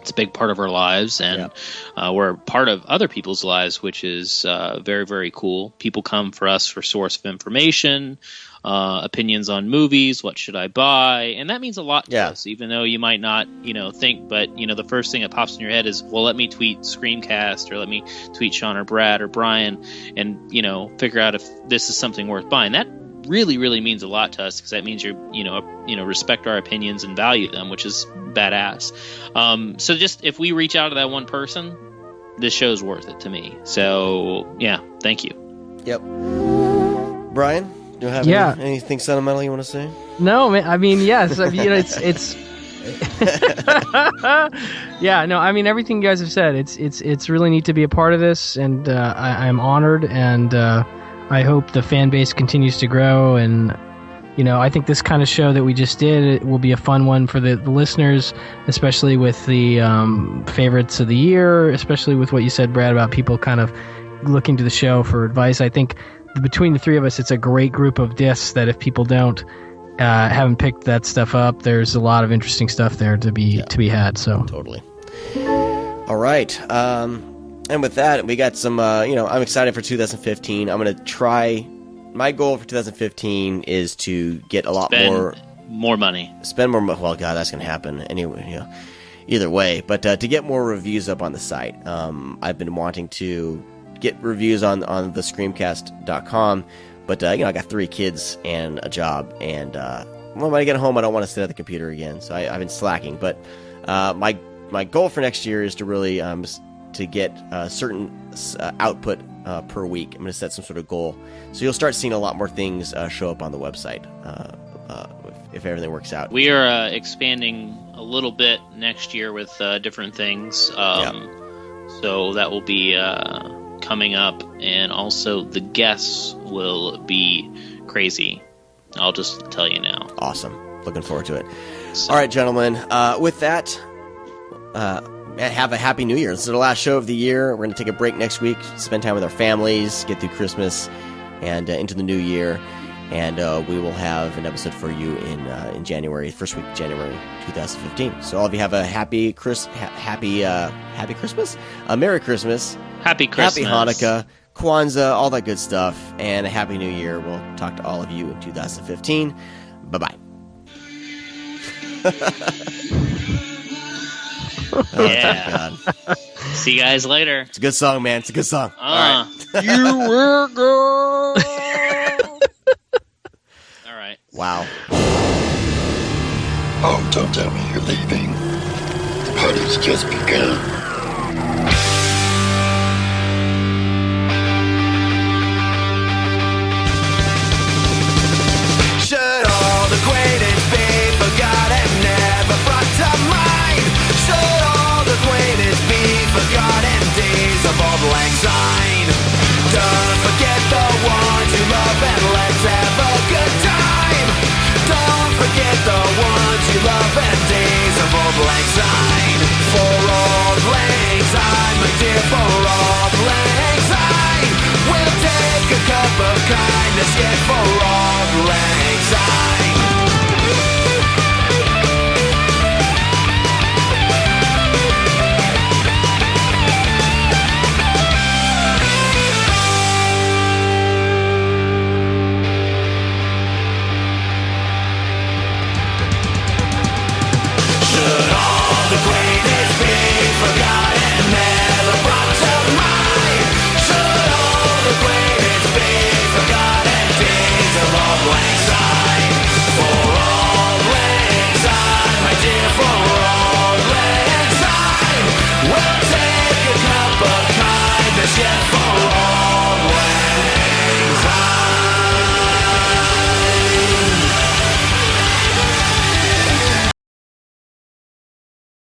it's a big part of our lives. And we're part of other people's lives, which is very, very cool. People come for us for source of information, opinions on movies, what should I buy, and that means a lot to us, even though you might not think, but the first thing that pops in your head is, well, let me tweet ScreamCast, or let me tweet Sean or Brad or Brian, and figure out if this is something worth buying. That really, really means a lot to us, because that means you respect our opinions and value them, which is badass. So just if we reach out to that one person, this show's worth it to me. So yeah, thank you. Yep. Brian, do you have anything sentimental you want to say? No, man. I mean, yes. I mean, it's. Yeah. No. I mean, everything you guys have said. It's really neat to be a part of this, and I'm honored, and I hope the fan base continues to grow. And I think this kind of show that we just did, it will be a fun one for the listeners, especially with the favorites of the year, especially with what you said, Brad, about people kind of looking to the show for advice. I think between the three of us, it's a great group of discs that if people haven't picked that stuff up, there's a lot of interesting stuff there to be had. So totally. All right. And with that, we got some, I'm excited for 2015. I'm going to try. My goal for 2015 is to get a lot more money. Spend more money. Well, God, that's going to happen anyway. Either way, but to get more reviews up on the site. I've been wanting to get reviews on the ScreamCast.com, but I got 3 kids and a job, and when I get home, I don't want to sit at the computer again. So I've been slacking. But my goal for next year is to really to get a certain output per week. I'm going to set some sort of goal, so you'll start seeing a lot more things show up on the website if everything works out. We are expanding a little bit next year with different things, so that will be coming up, and also the guests will be crazy. I'll just tell you now. Awesome. Looking forward to it. So. All right, gentlemen. With that, have a happy New Year. This is the last show of the year. We're going to take a break next week, spend time with our families, get through Christmas, and into the new year. And we will have an episode for you in January, first week of January 2015. So all of you have a happy Christmas, a Merry Christmas, Happy Christmas, Happy Hanukkah, Kwanzaa, all that good stuff, and a Happy New Year. We'll talk to all of you in 2015. Bye-bye. Yeah. See you guys later. It's a good song, man. It's a good song. All right. You will go. All right. Wow. Oh, don't tell me you're leaving. The party's just begun. Should all acquaintance be forgotten, never brought to mind? Should all acquaintance be forgotten, days of old lang syne? Don't forget the ones you love and let's have a good time. Don't forget the ones you love and days of old lang syne. For old lang syne, my dear, for old lang syne, we'll take a cup of kindness, yet for old lang